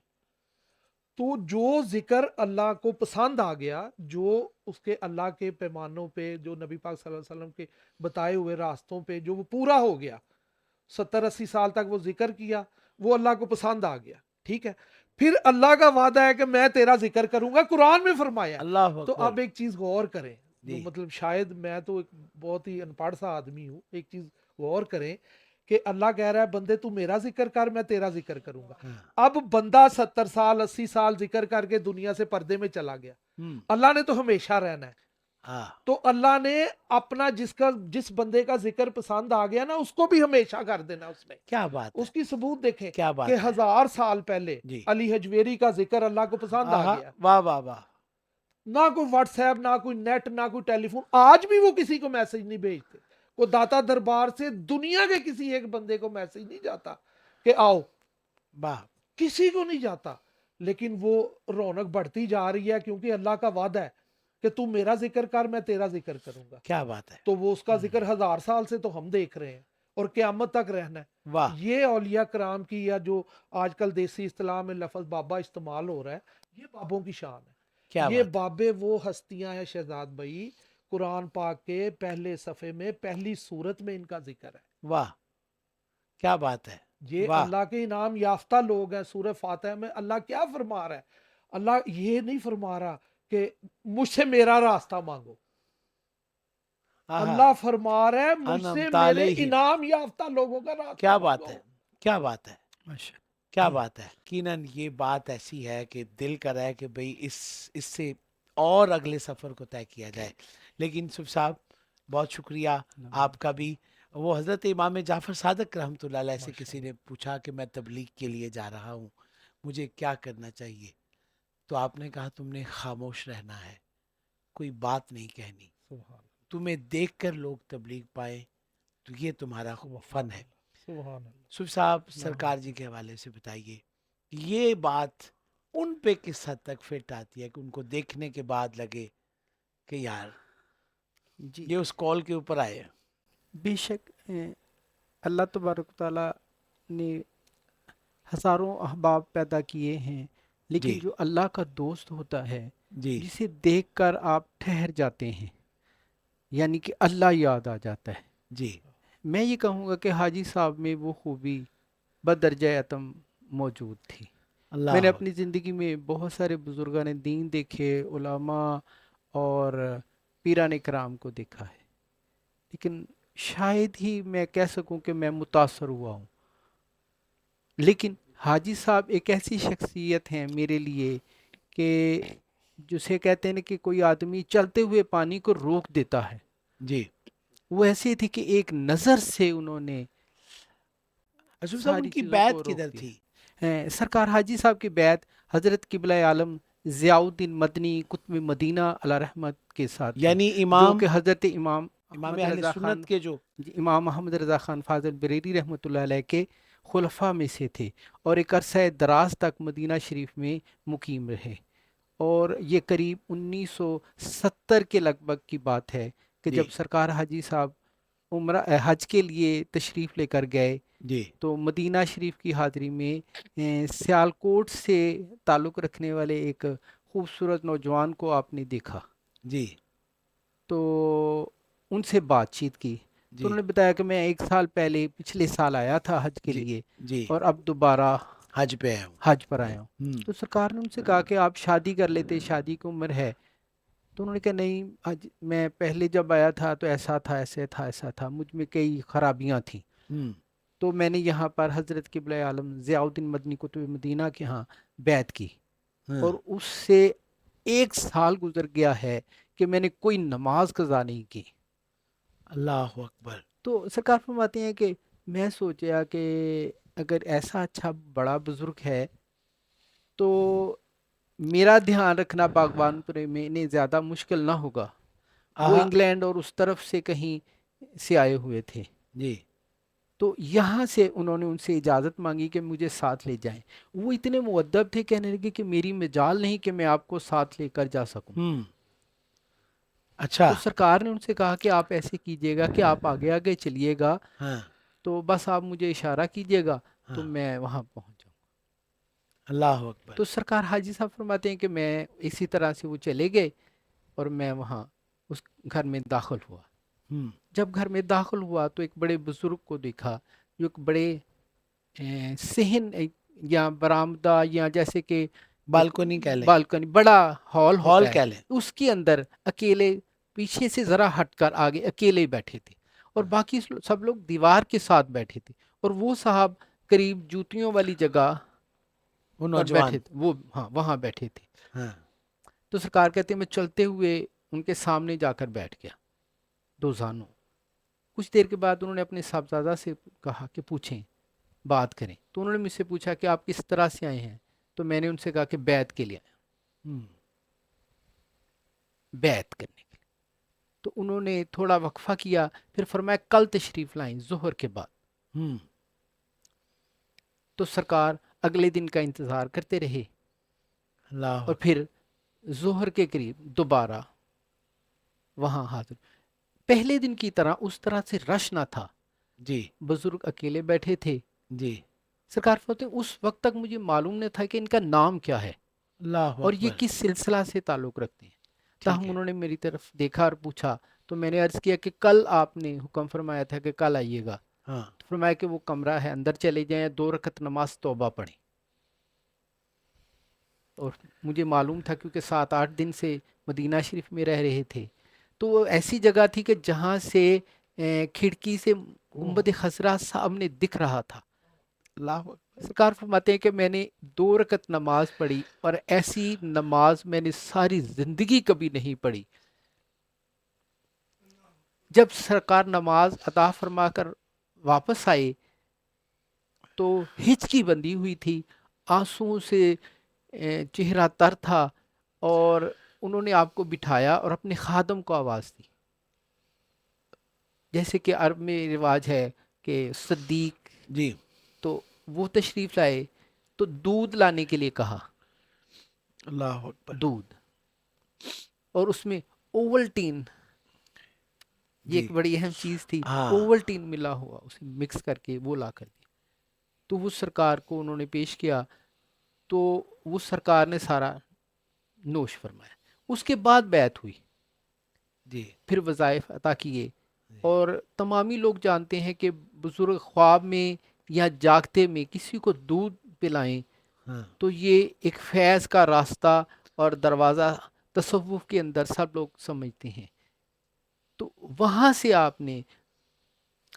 تو جو ذکر اللہ کو پسند آ گیا، جو اس کے اللہ کے پیمانوں پہ، جو نبی پاک صلی اللہ علیہ وسلم کے بتائے ہوئے راستوں پہ جو وہ پورا ہو گیا، 70 80 سال تک وہ ذکر کیا، وہ اللہ کو پسند آ گیا، ٹھیک ہے، پھر اللہ کا وعدہ ہے کہ میں تیرا ذکر کروں گا، قرآن میں فرمایا ہے۔ اللہ تو اکبر۔ اب ایک چیز غور کریں، جو جی مطلب شاید میں تو ایک بہت ہی ان پڑھ سا آدمی ہوں، ایک چیز غور کریں کہ اللہ کہہ رہا ہے بندے تو میرا ذکر کر، میں تیرا ذکر کروں گا۔ ہاں، اب بندہ 70 سال 80 سال ذکر کر کے دنیا سے پردے میں چلا گیا، اللہ نے تو ہمیشہ رہنا ہے، ہاں، تو اللہ نے اپنا جس بندے کا ذکر پسند آ گیا نا، اس کو بھی ہمیشہ کر دینا اس نے۔ کیا بات ہے، اس کی ثبوت دیکھیں کیا کہ بات ہے۔ 1000 سال پہلے جی، علی حجویری کا ذکر اللہ کو پسند آ آہا، گیا، واہ واہ واہ، نہ کوئی واٹس ایپ، نہ کوئی نیٹ، نہ کوئی ٹیلی فون، آج بھی وہ کسی کو میسج نہیں بھیجتے، وہ داتا دربار سے دنیا کے کسی ایک بندے کو میسج نہیں جاتا کہ آؤ، واہ، کسی کو نہیں جاتا، لیکن وہ رونق بڑھتی جا رہی ہے کیونکہ اللہ کا وعدہ ہے کہ تو میرا ذکر کر، میں تیرا ذکر کروں گا، کیا بات ہے، تو وہ اس کا ذکر 1000 سال سے تو ہم دیکھ رہے ہیں اور قیامت تک رہنا ہے۔ واہ، یہ اولیاء کرام کی، یا جو آج کل دیسی اصطلاح میں لفظ بابا استعمال ہو رہا ہے، یہ بابوں کی شان ہے۔ کیا یہ بات ہے، بابے وہ ہستیاں ہیں شہزاد بھائی، قرآن پاک کے پہلے صفحے میں پہلی سورت میں ان کا ذکر ہے۔ واہ، کیا بات ہے، یہ واہ، اللہ کے انعام یافتہ لوگ ہیں۔ سورہ فاتحہ میں اللہ کیا فرما رہا ہے؟ اللہ یہ نہیں فرما رہا کہ مجھ سے میرا راستہ مانگو، آہا، اللہ فرما رہا ہے مجھ سے انعمت میرے علیہم، انعام یافتہ لوگوں کا راستہ کیا مانگو۔ بات ہے، کیا بات ہے، ماشاء کیا بات ہے۔ یقیناً یہ بات ایسی ہے کہ دل کر رہا ہے کہ بھئی اس سے اور اگلے سفر کو طے کیا جائے، لیکن یوسف صاحب بہت شکریہ اللہ۔ آپ کا بھی۔ وہ حضرت امام جعفر صادق رحمۃ اللہ علیہ سے ماشاء کسی نے پوچھا کہ میں تبلیغ کے لیے جا رہا ہوں، مجھے کیا کرنا چاہیے؟ تو آپ نے کہا تم نے خاموش رہنا ہے، کوئی بات نہیں کہنی، سبحان تمہیں دیکھ کر لوگ تبلیغ پائے تو یہ تمہارا فن ہے۔ سبحان اللہ۔ صف صاحب اللہ سرکار جی کے حوالے سے بتائیے یہ بات ان پہ کس حد تک فٹ آتی ہے کہ ان کو دیکھنے کے بعد لگے کہ یار جی یہ اس کال کے اوپر آئے۔ بے شک اللہ تبارک و تعالیٰ نے ہزاروں احباب پیدا کیے ہیں، لیکن جی جو اللہ کا دوست ہوتا ہے، جی جسے دیکھ کر آپ ٹھہر جاتے ہیں، یعنی کہ اللہ یاد آ جاتا ہے۔ جی میں یہ کہوں گا کہ حاجی صاحب میں وہ خوبی بدرجہ اتم موجود تھی۔ میں نے اللہ اپنی زندگی میں بہت سارے بزرگان دین دیکھے، علماء اور پیران کرام کو دیکھا ہے، لیکن شاید ہی میں کہہ سکوں کہ میں متاثر ہوا ہوں۔ لیکن حاجی صاحب ایک ایسی شخصیت ہیں میرے لیے کہ جسے کہتے ہیں نا کہ کوئی آدمی چلتے ہوئے پانی کو روک دیتا ہے، جی وہ ایسی تھی کہ ایک نظر سے انہوں نے اسف صاحب ان ساری کی چیزوں بیعت کو کدھر روک تھی؟ دیا۔ سرکار حاجی صاحب کی بیعت حضرت قبلہ عالم ضیاء الدین مدنی قطب مدینہ علیہ رحمت کے ساتھ تھی، یعنی جو امام کہ حضرت امام امام احمد اہل رضا خان، سنت کے جو امام محمد رضا خان فاضل بریلی رحمۃ اللہ علیہ کے خلفاء میں سے تھے، اور ایک عرصہ دراز تک مدینہ شریف میں مقیم رہے، اور یہ قریب 1970 کے لگ بھگ کی بات ہے کہ جی جب سرکار حاجی صاحب عمرہ حج کے لیے تشریف لے کر گئے جی تو مدینہ شریف کی حاضری میں سیالکوٹ سے تعلق رکھنے والے ایک خوبصورت نوجوان کو آپ نے دیکھا، جی تو ان سے بات چیت کی، تو جی انہوں نے بتایا کہ میں 1 سال پہلے پچھلے سال آیا تھا حج کے جی لیے جی اور اب دوبارہ حج پہ آیا ہوں۔ حج پر آیا ہوں۔ تو سرکار نے ان سے کہا کہ آپ شادی کر لیتے، شادی کی عمر ہے، تو انہوں نے کہا نہیں، میں پہلے جب آیا تھا تو ایسا تھا، ایسے تھا، ایسا تھا، مجھ میں کئی خرابیاں تھیں، تو میں نے یہاں پر حضرت قبلہ عالم ضیاء الدین مدنی قطب مدینہ کے ہاں بیعت کی، اور اس سے 1 سال گزر گیا ہے کہ میں نے کوئی نماز قضا نہیں کی۔ اللہ اکبر۔ تو سرکار فرماتے ہیں کہ میں سوچا کہ اگر ایسا اچھا بڑا بزرگ ہے تو میرا دھیان رکھنا باغبان پورے میں انہیں زیادہ مشکل نہ ہوگا۔ وہ آہا انگلینڈ اور اس طرف سے کہیں سے آئے ہوئے تھے، جی تو یہاں سے انہوں نے ان سے اجازت مانگی کہ مجھے ساتھ لے جائیں۔ وہ اتنے مؤدب تھے، کہنے لگے کہ میری مجال نہیں کہ میں آپ کو ساتھ لے کر جا سکوں۔ اچھا تو سرکار نے ان سے کہا کہ آپ ایسے کیجیے گا کہ آپ آگے آگے چلیے گا، ہاں تو بس آپ مجھے اشارہ کیجیے گا تو ہاں میں وہاں پہنچ جاؤں۔ اللہ اکبر۔ تو سرکار حاجی صاحب فرماتے ہیں کہ میں اسی طرح سے وہ چلے گئے اور میں وہاں اس گھر میں داخل ہوا۔ ہوں جب گھر میں داخل ہوا تو ایک بڑے بزرگ کو دیکھا جو ایک بڑے صحن یا برآمدہ یا جیسے کہ ایک بالکنی کہہ لیں، بالکنی بڑا ہال ہال ہوتا ہے، کہہ لیں۔ اس کے اندر اکیلے پیچھے سے ذرا ہٹ کر آگے اکیلے بیٹھے تھے اور باقی سب لوگ دیوار کے ساتھ بیٹھے تھے، اور وہ صاحب قریب جوتیوں والی جگہ وہ پر نوجوان، بیٹھے تھے، وہ ہاں وہاں بیٹھے تھے۔ ہاں تو سرکار کہتے ہیں میں چلتے ہوئے ان کے سامنے جا کر بیٹھ گیا دو زانوں۔ کچھ دیر کے بعد انہوں نے اپنے صاحبزادہ سے کہا کہ پوچھیں، بات کریں، تو انہوں نے مجھ سے پوچھا کہ آپ کس طرح سے آئے ہیں، تو میں نے ان سے کہا کہ بیعت کے لیے آیا، ہوں بیعت کرنے کے لیے۔ تو انہوں نے تھوڑا وقفہ کیا، پھر فرمایا کل تشریف لائیں ظہر کے بعد۔ ہوں تو سرکار اگلے دن کا انتظار کرتے رہے اللہ اور پھر ظہر کے قریب دوبارہ وہاں حاضر۔ پہلے دن کی طرح اس طرح سے رش نہ تھا، جی بزرگ اکیلے بیٹھے تھے۔ جی سرکار فرماتے ہیں اس وقت تک مجھے معلوم نہیں تھا کہ ان کا نام کیا ہے اللہ اور یہ اکبر، کس سلسلہ سے تعلق رکھتے ہیں۔ ٹھیک تاہم ہے، انہوں نے میری طرف دیکھا اور پوچھا، تو میں نے عرض کیا کہ کل آپ نے حکم فرمایا تھا کہ کل آئیے گا، ہاں تو فرمایا کہ وہ کمرہ ہے اندر چلے جائیں، 2 رکعت نماز توبہ پڑھیں۔ اور مجھے معلوم تھا کیونکہ 7-8 دن سے مدینہ شریف میں رہ رہے تھے، تو وہ ایسی جگہ تھی کہ جہاں سے کھڑکی سے گنبد خضرا سامنے دکھ رہا تھا۔ اللہ اکبر، سرکار فرماتے ہیں کہ میں نے 2 رکعت نماز پڑھی، اور ایسی نماز میں نے ساری زندگی کبھی نہیں پڑھی۔ جب سرکار نماز ادا فرما کر واپس آئے تو ہچکی بندھی ہوئی تھی، آنسوؤں سے چہرہ تر تھا، اور انہوں نے آپ کو بٹھایا اور اپنے خادم کو آواز دی، جیسے کہ عرب میں رواج ہے کہ صدیق، جی تو وہ تشریف لائے تو دودھ لانے کے لیے کہا، اللہ اکبر، دودھ، اور اس میں اوولٹین، یہ جی ایک بڑی اہم چیز تھی، ہاں اوولٹین ملا ہوا، اسے مکس کر کے وہ لا کر دیا، تو وہ سرکار کو انہوں نے پیش کیا، تو وہ سرکار نے سارا نوش فرمایا۔ اس کے بعد بیعت ہوئی، جی پھر وظائف عطا کیے، اور تمامی لوگ جانتے ہیں کہ بزرگ خواب میں یا جاگتے میں کسی کو دودھ پلائیں ہاں تو یہ ایک فیض کا راستہ اور دروازہ تصوف کے اندر سب لوگ سمجھتے ہیں۔ تو وہاں سے آپ نے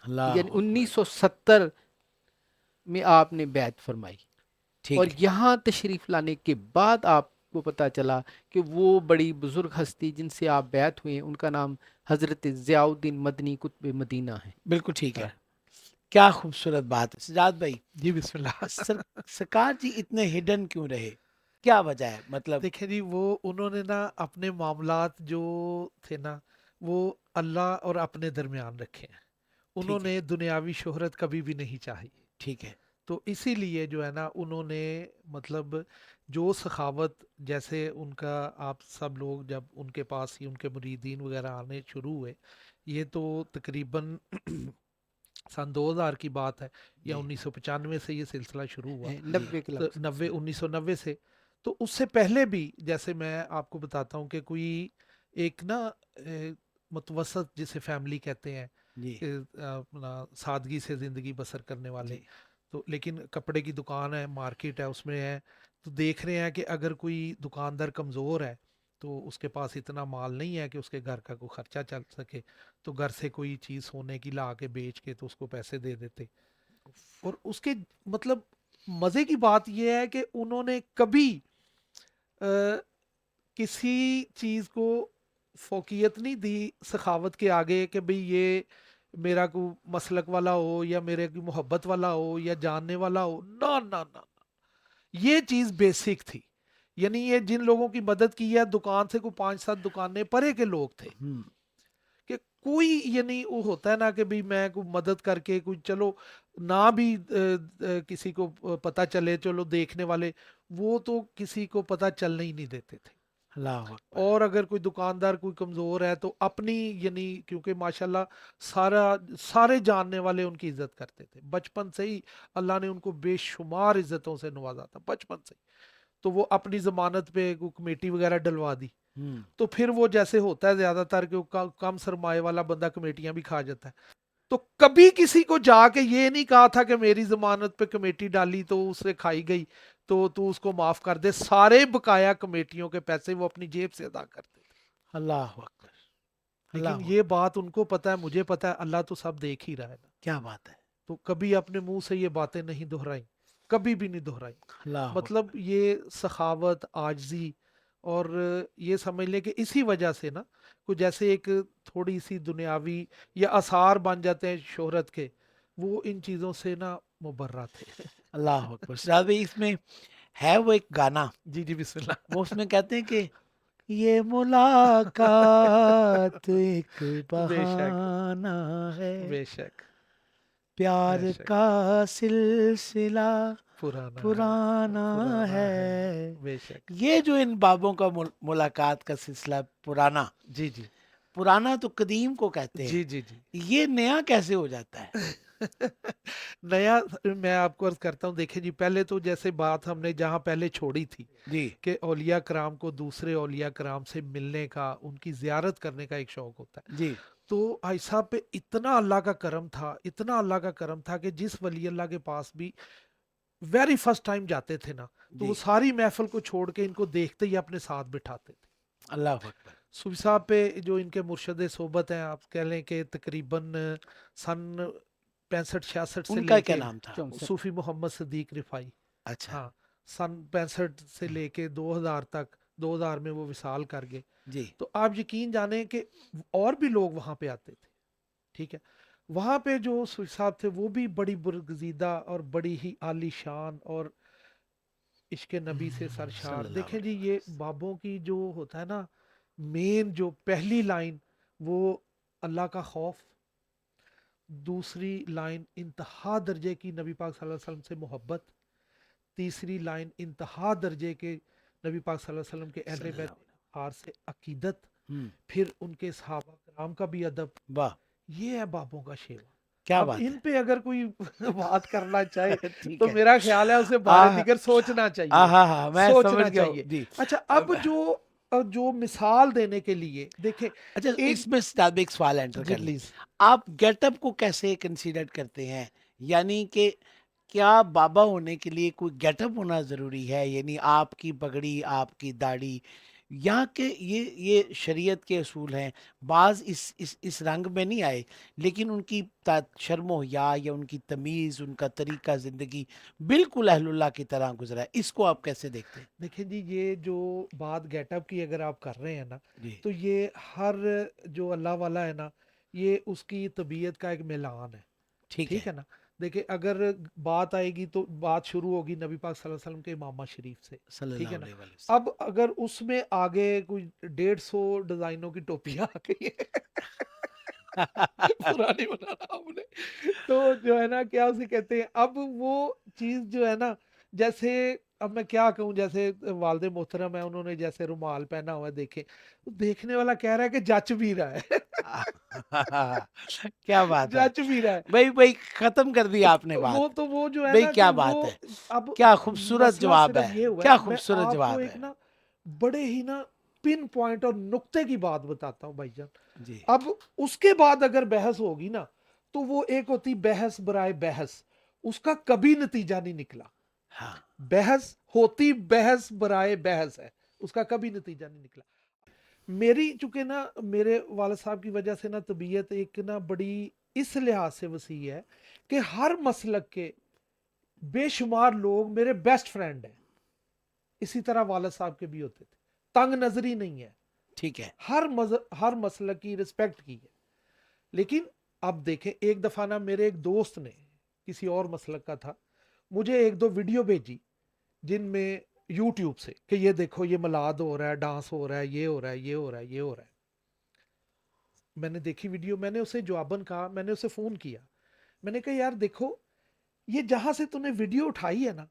اللہ یعنی اکبر، 1970 میں آپ نے بیعت فرمائی، اور ٹھیک ہے، یہاں تشریف لانے کے بعد آپ کو پتا چلا کہ وہ بڑی بزرگ ہستی جن سے آپ بیعت ہوئے ان کا نام حضرت ضیاء الدین مدنی قطب مدینہ ہے۔ بالکل ٹھیک ہے، کیا خوبصورت بات ہے سجاد بھائی۔ جی بسم اللہ۔ سرکار جی اتنے ہڈن کیوں رہے، کیا وجہ ہے؟ مطلب دیکھیں جی، وہ انہوں نے نا اپنے معاملات جو تھے نا وہ اللہ اور اپنے درمیان رکھے ہیں، انہوں ٹھیک ہے نے دنیاوی شہرت کبھی بھی نہیں چاہی، ٹھیک ہے، تو اسی لیے جو ہے نا انہوں نے مطلب جو سخاوت، جیسے ان کا آپ سب لوگ جب ان کے پاس ہی ان کے مریدین وغیرہ آنے شروع ہوئے، یہ تو تقریباً سن 2000 کی بات ہے یا جی 1995 سے یہ سلسلہ شروع ہوا، 90 کے تو لگ سکتے ہیں۔ 1990 سے، تو اس سے پہلے بھی جیسے میں آپ کو بتاتا ہوں کہ کوئی ایک نا متوسط جسے فیملی کہتے ہیں جی کہ اپنا سادگی سے زندگی بسر کرنے والے، جی تو لیکن کپڑے کی دکان ہے، مارکیٹ ہے، اس میں ہے، تو دیکھ رہے ہیں کہ اگر کوئی دکاندار کمزور ہے تو اس کے پاس اتنا مال نہیں ہے کہ اس کے گھر کا کوئی خرچہ چل سکے، تو گھر سے کوئی چیز سونے کی لا کے بیچ کے تو اس کو پیسے دے دیتے، اور اس کے مطلب مزے کی بات یہ ہے کہ انہوں نے کبھی کسی چیز کو فوقیت نہیں دی سخاوت کے آگے کہ بھئی یہ میرا کوئی مسلک والا ہو یا میرے کی محبت والا ہو یا جاننے والا ہو، نہ نہ نہ، یہ چیز بیسک تھی، یعنی یہ جن لوگوں کی مدد کی ہے دکان سے کوئی 5-7 دکانیں پرے کے لوگ تھے، ہوں کہ کوئی یعنی وہ ہوتا ہے نا کہ بھئی میں کوئی مدد کر کے کوئی چلو نہ بھی کسی کو پتہ چلے، چلو دیکھنے والے وہ تو کسی کو پتہ چلنے ہی نہیں دیتے تھے، اللہ اکبر، اور اگر کوئی دکاندار کوئی کمزور ہے تو اپنی یعنی کیونکہ ماشاءاللہ سارے جاننے والے ان کی عزت کرتے تھے بچپن سے ہی. اللہ نے ان کو بے شمار عزتوں سے نوازا تھا بچپن سے ہی. تو وہ اپنی ضمانت پہ کوئی کمیٹی وغیرہ ڈلوا دی ہوں، تو پھر وہ جیسے ہوتا ہے زیادہ تر کہ وہ کم سرمایہ والا بندہ کمیٹیاں بھی کھا جاتا ہے. تو کبھی کسی کو جا کے یہ نہیں کہا تھا کہ میری ضمانت پہ کمیٹی ڈالی تو اس سے کھائی گئی تو اس کو معاف کر دے. سارے بقایا کمیٹیوں کے پیسے وہ اپنی جیب سے ادا کرتے تھے. اللہ اکبر، اللہ لیکن اکبر، یہ بات ان کو پتا ہے مجھے پتا ہے اللہ تو سب دیکھ ہی رہا ہے نا. کیا بات ہے، تو کبھی اپنے منہ سے یہ باتیں نہیں دہرائی کبھی بھی نہیں دہرائی. اللہ اکبر، مطلب یہ سخاوت عاجزی اور یہ سمجھ لیں کہ اسی وجہ سے نا کچھ جیسے ایک تھوڑی سی دنیاوی یا آثار بن جاتے ہیں شہرت کے وہ ان چیزوں سے نا مبرہ تھے. اللہ اکبر. سجاد بھائی اس میں ہے وہ ایک گانا، جی جی بسم اللہ. وہ اس میں کہتے ہیں کہ یہ ملاقات ایک بے شک بہانہ ہے، بے شک پیار بے شک کا سلسلہ پرانا پرانا ہے ہے. بے شک. یہ جو ان بابوں کا ملاقات کا سلسلہ پرانا، جی جی پرانا تو قدیم کو کہتے ہیں، جی جی جی. یہ نیا کیسے ہو جاتا ہے؟ نیا میں آپ کو عرض کرتا ہوں دیکھیں جی پہلے تو جیسے بات ہم نے جہاں پہلے چھوڑی تھی جی کہ اولیاء کرام کو دوسرے اولیاء کرام سے ملنے کا ان کی زیارت کرنے کا ایک شوق ہوتا ہے. جی تو حاج صاحب پہ اتنا اللہ کا کرم تھا اتنا اللہ کا کرم تھا کہ جس ولی اللہ کے پاس بھی ویری فرسٹ ٹائم جاتے تھے نا تو جی، وہ ساری محفل کو چھوڑ کے ان کو دیکھتے ہی اپنے ساتھ بٹھاتے تھے. اللہ اکبر، صوفی صاحب پہ جو ان کے مرشد صحبت ہیں آپ کہہ لیں کہ تقریباً سن 65-66 سے ان کا لے کیا کے نام تھا؟ 64 صوفی محمد صدیق رفائی. اچھا، ہاں سن 65 سے لے کے 2000 تک 2000 میں وہ وصال کر گئے. جی تو آپ یقین جانیں کہ اور بھی لوگ وہاں پہ آتے تھے. ٹھیک ہے وہاں پہ جو صوفی صاحب تھے وہ بھی بڑی برگزیدہ اور بڑی ہی عالی شان اور عشق نبی سے سرشار. صلی اللہ دیکھیں جی علیہ یہ وسلم. بابوں کی جو ہوتا ہے نا مین جو پہلی لائن وہ اللہ کا خوف, دوسری لائن انتہا درجے کی نبی پاک صلی اللہ علیہ وسلم سے محبت, تیسری لائن انتہا درجے کے نبی پاک صلی اللہ علیہ وسلم کے اہل صلی اللہ بیت علیہ اطہار سے عقیدت, وسلم. پھر ان کے صحابہ کرام کا بھی ادب. واہ یہ ہے بابوں کا شیوا. کیا اب بات ان پہ اگر کوئی بات کرنا چاہے ہے. ٹھیک تو ہے، میرا خیال ہے اسے بارے دیگر سوچنا چاہیے, ہاں ہاں میں سمجھ سوچنا گیا ہوں. چاہیے. جی اچھا اب اب جو مثال دینے کے لیے دیکھیں اچھا ایک, اس میں سجاد بھائی ایک سوال انٹر جی کر لیں, پلیز. آپ گیٹ اپ کو کیسے کنسیڈر کرتے ہیں؟ یعنی کہ کیا بابا ہونے کے لیے کوئی گیٹ اپ ہونا ضروری ہے؟ یعنی آپ کی پگڑی, آپ کی داڑھی, یا کہ یہ شریعت کے اصول ہیں, بعض اس رنگ میں نہیں آئے لیکن ان کی شرم و حیا یا ان کی تمیز, ان کا طریقہ زندگی بالکل اہل اللہ کی طرح گزرا ہے, اس کو آپ کیسے دیکھتے ہیں؟ دیکھیں جی یہ جو بات گیٹ اپ کی اگر آپ کر رہے ہیں نا جی تو یہ ہر جو اللہ والا ہے نا یہ اس کی طبیعت کا ایک میلان ہے. ٹھیک ہے نا. دیکھیں اگر بات آئے گی تو بات شروع ہوگی نبی پاک صلی اللہ علیہ وسلم کے امامہ شریف سے. صلی ٹھیک اللہ ہے نا. علیہ وسلم. اب اگر اس میں آگے کوئی 150 ڈیزائنوں کی ٹوپیاں آ گئی ہے پرانی بنانا ہم نے, تو جو ہے نا کیا اسے کہتے ہیں, اب وہ چیز جو ہے نا جیسے اب میں کیا کہوں, جیسے والد محترم ہے انہوں نے جیسے رومال پہنا ہوا ہے, دیکھیں دیکھنے والا کہہ رہا ہے کہ جچ بھی رہا ہے کیا بات ہے جچ بھی رہا ہے. بھائی ختم کر دی آپ نے بات. تو وہ جو ہے بھائی نا کہ کیا وہ بات ہے, اب کیا خوبصورت مسئلہ جواب صرف ہے, یہ ہوا ہے. کیا میں خوبصورت آپ کو جواب ایک ہے. نا بڑے ہی نا پن پوائنٹ اور نقطے کی بات بتاتا ہوں بھائی جان. جی اب اس کے بعد اگر بحث ہوگی نا تو وہ ایک ہوتی بحث برائے بحث, اس کا کبھی نتیجہ نہیں نکلا. ہاں بحث ہوتی بحث برائے بحث ہے, اس کا کبھی نتیجہ نہیں نکلا. میری چونکہ نا میرے والد صاحب کی وجہ سے نا طبیعت ایک نا بڑی اس لحاظ سے وسیع ہے کہ ہر مسلک کے بے شمار لوگ میرے بیسٹ فرینڈ ہیں. اسی طرح والد صاحب کے بھی ہوتے تھے, تنگ نظری نہیں ہے, ٹھیک ہے. ہر مسلک کی رسپیکٹ کی ہے. لیکن اب دیکھیں ایک دفعہ نا میرے ایک دوست نے کسی اور مسلک کا تھا, مجھے ایک دو ویڈیو بھیجی جن میں یوٹیوب سے کہ یہ دیکھو یہ میلاد ہو رہا ہے, ڈانس ہو رہا ہے, یہ ہو رہا ہے, یہ ہو رہا ہے, یہ ہو رہا ہے. میں نے دیکھی ویڈیو, میں نے اسے جواباً کہا, میں نے اسے فون کیا, میں نے کہا یار دیکھو یہ جہاں سے تو نے ویڈیو اٹھائی ہے نا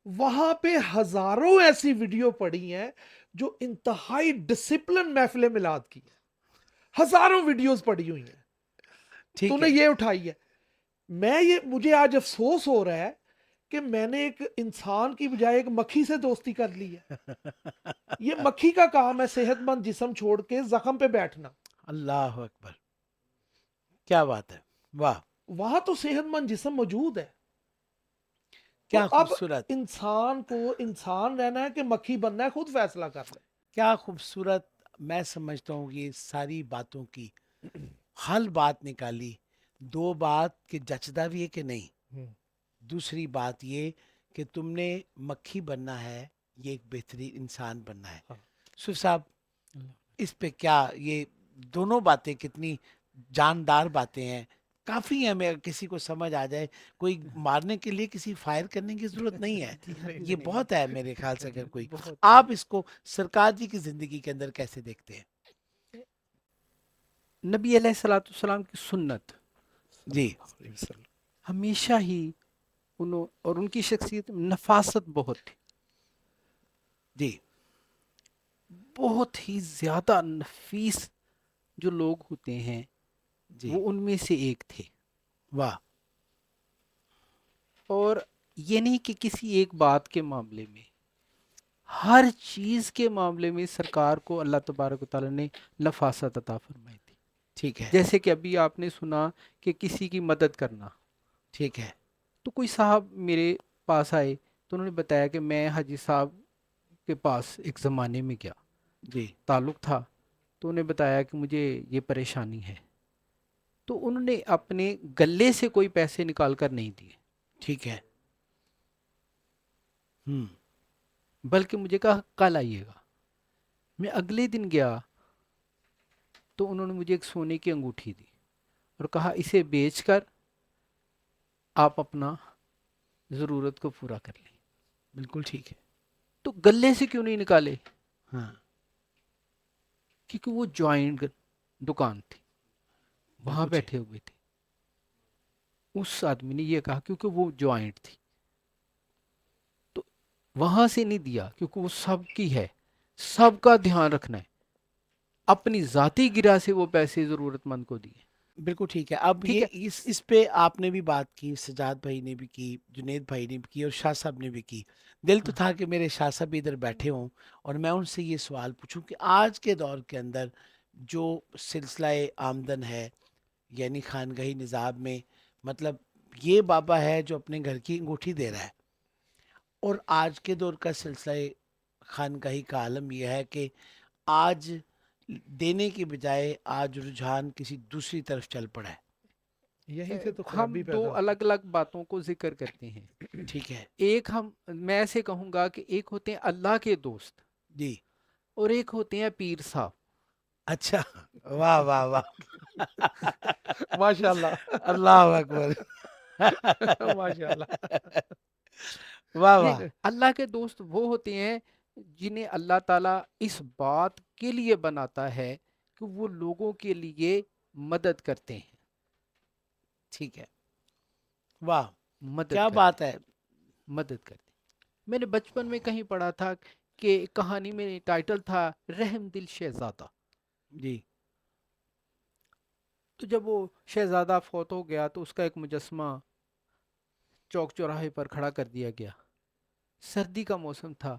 وہاں پہ ہزاروں ایسی ویڈیو پڑی ہیں جو انتہائی ڈسپلن محفل میلاد کی ہے، ہزاروں ویڈیوز پڑی ہوئی ہیں، ٹھیک تو ہے نے یہ اٹھائی ہے. مجھے آج افسوس ہو رہا ہے کہ میں نے ایک انسان کی بجائے ایک مکھی سے دوستی کر لی ہے. یہ مکھی کا کام ہے صحت مند جسم چھوڑ کے زخم پہ بیٹھنا. اللہ اکبر، کیا بات ہے، واہ، وہاں تو صحت مند جسم موجود ہے. تو کیا اب خوبصورت، انسان کو انسان رہنا ہے کہ مکھی بننا ہے، خود فیصلہ کر لے. کیا خوبصورت. میں سمجھتا ہوں کہ ساری باتوں کی حل بات نکالی. دو بات کہ جچدا بھی ہے کہ نہیں، دوسری بات یہ کہ تم نے مکھی بننا ہے، یہ ایک بہترین انسان بننا ہے. ہاں. یوسف صاحب اس پہ کیا، یہ دونوں باتیں کتنی جاندار باتیں ہیں، کافی ہیں. میں کسی کو سمجھ آ جائے، کوئی مارنے کے لیے کسی فائر کرنے کی ضرورت نہیں ہے. یہ بہت ہے میرے خیال سے. اگر کوئی آپ اس کو سرکار جی کی زندگی کے اندر کیسے دیکھتے ہیں؟ نبی علیہ الصلوۃ والسلام کی سنت جی ہمیشہ ہی اور ان کی شخصیت میں نفاست بہت تھی، جی بہت ہی زیادہ نفیس جو لوگ ہوتے ہیں جی، وہ ان میں سے ایک تھے. واہ، اور یہ نہیں کہ کسی ایک بات کے معاملے میں، ہر چیز کے معاملے میں سرکار کو اللہ تبارک و تعالیٰ نے نفاست عطا فرمائی تھی. ٹھیک ہے، جیسے کہ ابھی آپ نے سنا کہ کسی کی مدد کرنا، ٹھیک ہے، تو کوئی صاحب میرے پاس آئے تو انہوں نے بتایا کہ میں حاجی صاحب کے پاس ایک زمانے میں گیا، جی تعلق تھا، تو انہیں بتایا کہ مجھے یہ پریشانی ہے، تو انہوں نے اپنے گلے سے کوئی پیسے نکال کر نہیں دیے، ٹھیک ہے، بلکہ مجھے کہا کل آئیے گا. میں اگلے دن گیا تو انہوں نے مجھے ایک سونے کی انگوٹھی دی اور کہا اسے بیچ کر آپ اپنا ضرورت کو پورا کر لیں. بالکل ٹھیک ہے. تو گلے سے کیوں نہیں نکالے؟ ہاں، کیونکہ وہ جوائنٹ دکان تھی، وہاں بالکل ٹھیک. بیٹھے ہوئے تھے. اس آدمی نے یہ کہا کیونکہ وہ جوائنٹ تھی، تو وہاں سے نہیں دیا کیونکہ وہ سب کی ہے، سب کا دھیان رکھنا ہے. اپنی ذاتی گرہ سے وہ پیسے ضرورت مند کو دیے. بالکل ٹھیک ہے. اب ٹھیک یہ ہے، اس پہ آپ نے بھی بات کی، سجاد بھائی نے بھی کی، جنید بھائی نے بھی کی، اور شاہ صاحب نے بھی کی. دل تو تھا کہ میرے شاہ صاحب بھی ادھر بیٹھے ہوں اور میں ان سے یہ سوال پوچھوں کہ آج کے دور کے اندر جو سلسلہ آمدن ہے، یعنی خانگاہی نظام میں، مطلب یہ بابا ہے جو اپنے گھر کی انگوٹھی دے رہا ہے، اور آج کے دور کا سلسلہ خانگاہی کا عالم یہ ہے کہ آج دینے کی بجائے آج رجحان کسی دوسری طرف چل پڑا ہے. یہیں سے تو ہم خرابی دو پیدا ہوتی الگ الگ باتوں کو ذکر کرتے ہیں. ٹھیک ہے، ایک میں ایسے کہوں گا کہ ایک ہوتے ہیں اللہ کے دوست جی، اور ایک ہوتے ہیں پیر صاحب. اچھا، واہ واہ واہ، ہے. ماشاء اللہ. اللہ اکبر، ماشاء اللہ. واہ یہ واہ، اللہ کے دوست وہ ہوتے ہیں جنہیں اللہ تعالیٰ اس بات کے لیے بناتا ہے کہ وہ لوگوں کے لیے مدد کرتے ہیں. ٹھیک ہے، واہ، مدد کیا کرتے بات ہے. مدد کرتے میں نے بچپن میں کہیں پڑھا تھا کہ کہانی میں ٹائٹل تھا رحم دل شہزادہ. جی تو جب وہ شہزادہ فوت ہو گیا تو اس کا ایک مجسمہ چوک چوراہے پر کھڑا کر دیا گیا. سردی کا موسم تھا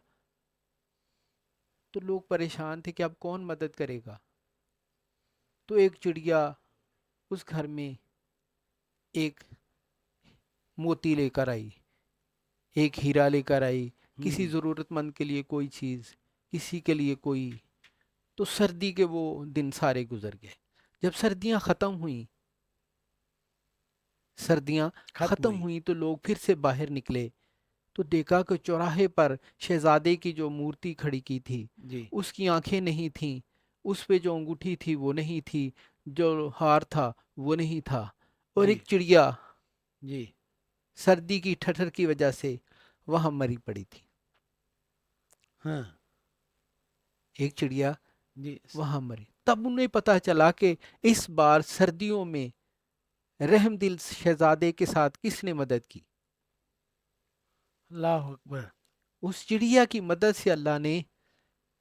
تو لوگ پریشان تھے کہ اب کون مدد کرے گا. تو ایک چڑیا اس گھر میں ایک موتی لے کر آئی، ایک ہیرا لے کر آئی، کسی ضرورت مند کے لیے کوئی چیز، کسی کے لیے کوئی. تو سردی کے وہ دن سارے گزر گئے. جب سردیاں ختم ہوئیں تو لوگ پھر سے باہر نکلے تو دیکھا کہ چوراہے پر شہزادے کی جو مورتی کھڑی کی تھی جی اس کی آنکھیں نہیں تھیں، اس پہ جو انگوٹھی تھی وہ نہیں تھی، جو ہار تھا وہ نہیں تھا، اور جی ایک چڑیا جی، سردی کی ٹھٹر کی وجہ سے وہاں مری پڑی تھی. ہاں ایک چڑیا جی، وہاں مری. تب انہیں پتا چلا کہ اس بار سردیوں میں رحم دل شہزادے کے ساتھ کس نے مدد کی. اللہ اکبر، اس چڑیا کی مدد سے اللہ نے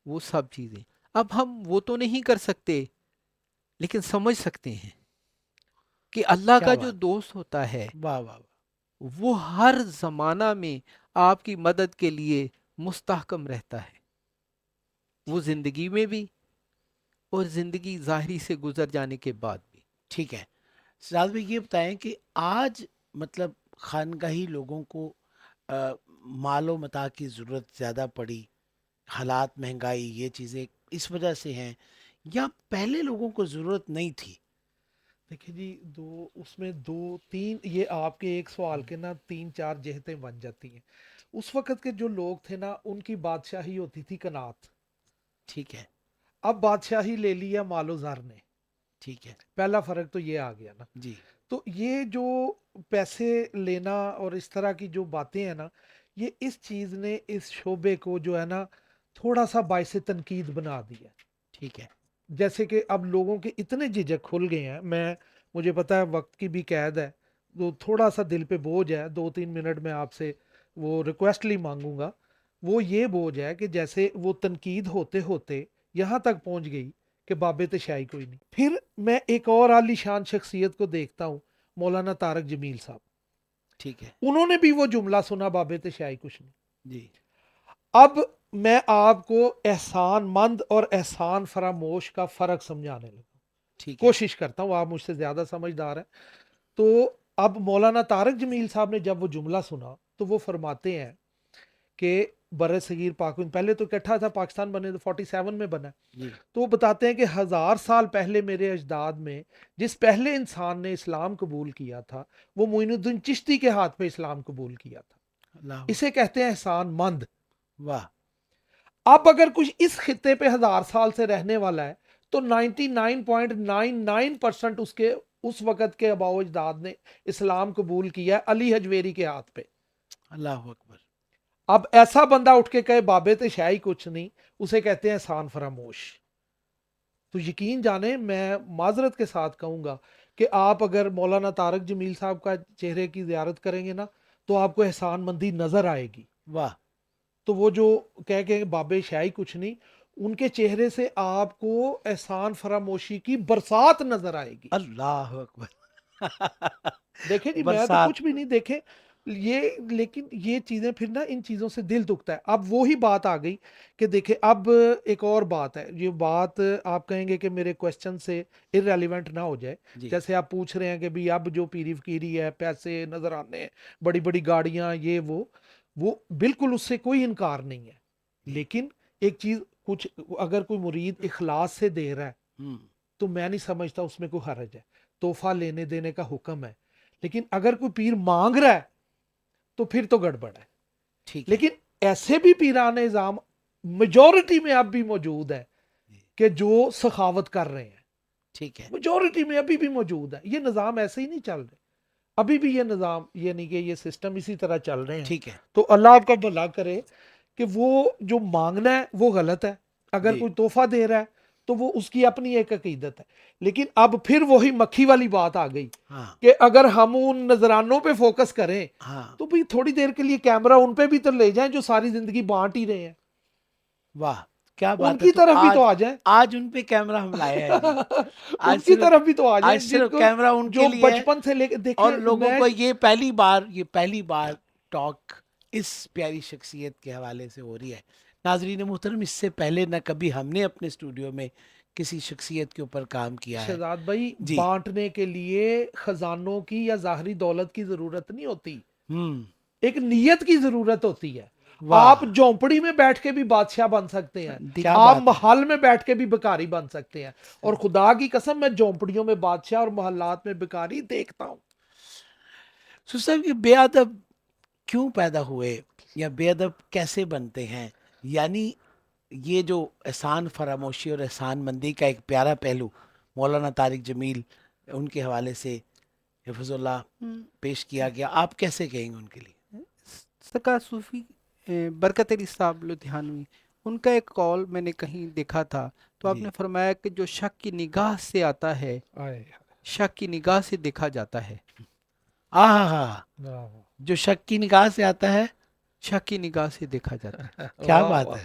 وہ سب چیزیں اب ہم وہ تو نہیں کر سکتے لیکن سمجھ سکتے ہیں کہ اللہ کیا کا جو بات، دوست ہوتا ہے واہ واہ واہ، وہ ہر زمانہ میں آپ کی مدد کے لیے مستحکم رہتا ہے، وہ زندگی میں بھی اور زندگی ظاہری سے گزر جانے کے بعد بھی۔ ٹھیک ہے سجاد بھائی، یہ بتائیں کہ آج مطلب خانگاہی لوگوں کو مال و متاع کی ضرورت زیادہ پڑی، حالات مہنگائی یہ چیزیں اس وجہ سے ہیں، یا پہلے لوگوں کو ضرورت نہیں تھی؟ دیکھیں جی، اس میں دو تین، یہ آپ کے ایک سوال کے نا تین چار جہتیں بن جاتی ہیں۔ اس وقت کے جو لوگ تھے نا، ان کی بادشاہی ہوتی تھی کنات، ٹھیک ہے، اب بادشاہی لے لیا مال و زر نے، ٹھیک ہے، پہلا فرق تو یہ آ گیا نا۔ جی تو یہ جو پیسے لینا اور اس طرح کی جو باتیں ہیں نا، یہ اس چیز نے اس شعبے کو جو ہے نا تھوڑا سا باعث تنقید بنا دیا۔ ٹھیک ہے، جیسے کہ اب لوگوں کے اتنے جھجک کھل گئے ہیں، مجھے پتا ہے وقت کی بھی قید ہے، تو تھوڑا سا دل پہ بوجھ ہے، 2-3 منٹ میں آپ سے وہ ریکویسٹلی مانگوں گا۔ وہ یہ بوجھ ہے کہ جیسے وہ تنقید ہوتے ہوتے یہاں تک پہنچ گئی کہ باب تشیع کوئی نہیں۔ پھر میں ایک اور عالی شان شخصیت کو دیکھتا ہوں، مولانا طارق جمیل صاحب، ٹھیک ہے، انہوں نے بھی وہ جملہ سنا، باب تشیع کچھ نہیں۔ جی اب میں آپ کو احسان مند اور احسان فراموش کا فرق سمجھانے لگا، ٹھیک ہے، کوشش کرتا ہوں، آپ مجھ سے زیادہ سمجھدار ہیں۔ تو اب مولانا طارق جمیل صاحب نے جب وہ جملہ سنا تو وہ فرماتے ہیں کہ بر صغیر پاک، پہلے تو اکٹھا تھا، پاکستان بنے تو 47 میں بنا، جی تو وہ بتاتے ہیں کہ 1000 سال پہلے میرے اجداد میں جس پہلے انسان نے اسلام قبول کیا تھا وہ معین الدین چشتی کے ہاتھ پہ اسلام قبول کیا تھا، اللہ اسے کہتے ہیں احسان مند۔ واہ، اب اگر کچھ اس خطے پہ 1000 سال سے رہنے والا ہے تو 99.99% اس وقت کے آباء و اجداد نے اسلام قبول کیا ہے علی حجویری کے ہاتھ پہ۔ اللہ اکبر، اب ایسا بندہ اٹھ کے کہے باب تشیع کچھ نہیں، اسے کہتے ہیں احسان فراموش۔ تو یقین جانیں، میں معذرت کے ساتھ کہوں گا کہ آپ اگر مولانا طارق جمیل صاحب کا چہرے کی زیارت کریں گے نا تو آپ کو احسان مندی نظر آئے گی۔ واہ، تو وہ جو کہہ کے باب شاہی کچھ نہیں، ان کے چہرے سے آپ کو احسان فراموشی کی برسات نظر آئے گی۔ اللہ اکبر دیکھیں جی، میں تو برسات، کچھ بھی نہیں دیکھے یہ، لیکن یہ چیزیں پھر نا ان چیزوں سے دل دکھتا ہے۔ اب وہی بات آ گئی کہ دیکھیں اب ایک اور بات ہے، یہ بات آپ کہیں گے کہ میرے کوشچن سے irrelevant نہ ہو جائے، جی جیسے آپ پوچھ رہے ہیں کہ بھی اب جو پیری فقیری ہے، پیسے نظر آنے ہیں، بڑی بڑی گاڑیاں، یہ وہ بالکل اس سے کوئی انکار نہیں ہے، لیکن ایک چیز، کچھ اگر کوئی مرید اخلاص سے دے رہا ہے ہم، تو میں نہیں سمجھتا اس میں کوئی حرج ہے، تحفہ لینے دینے کا حکم ہے۔ لیکن اگر کوئی پیر مانگ رہا ہے تو پھر تو گڑبڑ ہے۔ ٹھیک ہے، لیکن ایسے بھی پیران نظام میجورٹی میں اب بھی موجود ہے کہ جو سخاوت کر رہے ہیں، ٹھیک ہے، میجورٹی میں ابھی بھی موجود ہے۔ یہ نظام ایسے ہی نہیں چل رہے، ابھی بھی یہ نظام، یعنی کہ یہ سسٹم اسی طرح چل رہے ہیں۔ ٹھیک ہے، تو اللہ آپ کا بھلا کرے کہ وہ جو مانگنا ہے وہ غلط ہے، اگر جی کوئی تحفہ دے رہا ہے تو وہ اس کی اپنی ایک عقیدت ہے۔ لیکن اب پھر وہی مکھی والی بات آ گئی ہاں کہ اگر ہم ان نذرانوں پہ فوکس کریں ہاں، تو بھئی تھوڑی دیر کے لیے کیمرہ ان پہ بھی تو لے جائیں جو ساری زندگی بانٹ ہی رہے ہیں، واہ کیا ان بات ہے، کی تو طرف بھی تو آج آ جائیں آج ان پہ کیمرہ ہم لائے ہیں جی، ان آج کی صرف طرف بھی تو آ جائیں آج جن صرف کو کیمرہ ان کے جو لیے ہے، بچپن سے لے کے اور دیکھیں لوگوں میں کو یہ پہلی بار ٹاک اس پیاری شخصیت کے حوالے سے ہو رہی ہے۔ ناظرین محترم، اس سے پہلے نہ کبھی ہم نے اپنے اسٹوڈیو میں کسی شخصیت کے اوپر کام کیا ہے شہزاد بھائی، جی، بانٹنے کے لیے خزانوں کی یا ظاہری دولت کی ضرورت نہیں ہوتی، ہم، ایک نیت کی ضرورت ہوتی ہے۔ واہ، آپ جھونپڑی میں بیٹھ کے بھی بادشاہ بن سکتے ہیں، کیا آپ بات ہے، محل میں بیٹھ کے بھی بھکاری بن سکتے ہیں، اور خدا کی قسم میں جھونپڑیوں میں بادشاہ اور محلات میں بھکاری دیکھتا ہوں۔ صاحب یہ بے ادب کیوں پیدا ہوئے یا بے ادب کیسے بنتے ہیں؟ یعنی یہ جو احسان فراموشی اور احسان مندی کا ایک پیارا پہلو مولانا طارق جمیل ان کے حوالے سے حفظ اللہ پیش کیا گیا، آپ کیسے کہیں گے ان کے لیے؟ سکا صوفی برکت علی صاحب لدھیانوی، ان کا ایک قول میں نے کہیں دیکھا تھا، تو آپ جی نے فرمایا کہ جو شک کی نگاہ سے آتا ہے، شک کی نگاہ سے دیکھا جاتا ہے، جو شک کی نگاہ سے آتا ہے، شک کی نگاہ سے دیکھا جاتا ہے۔ کیا بات ہے،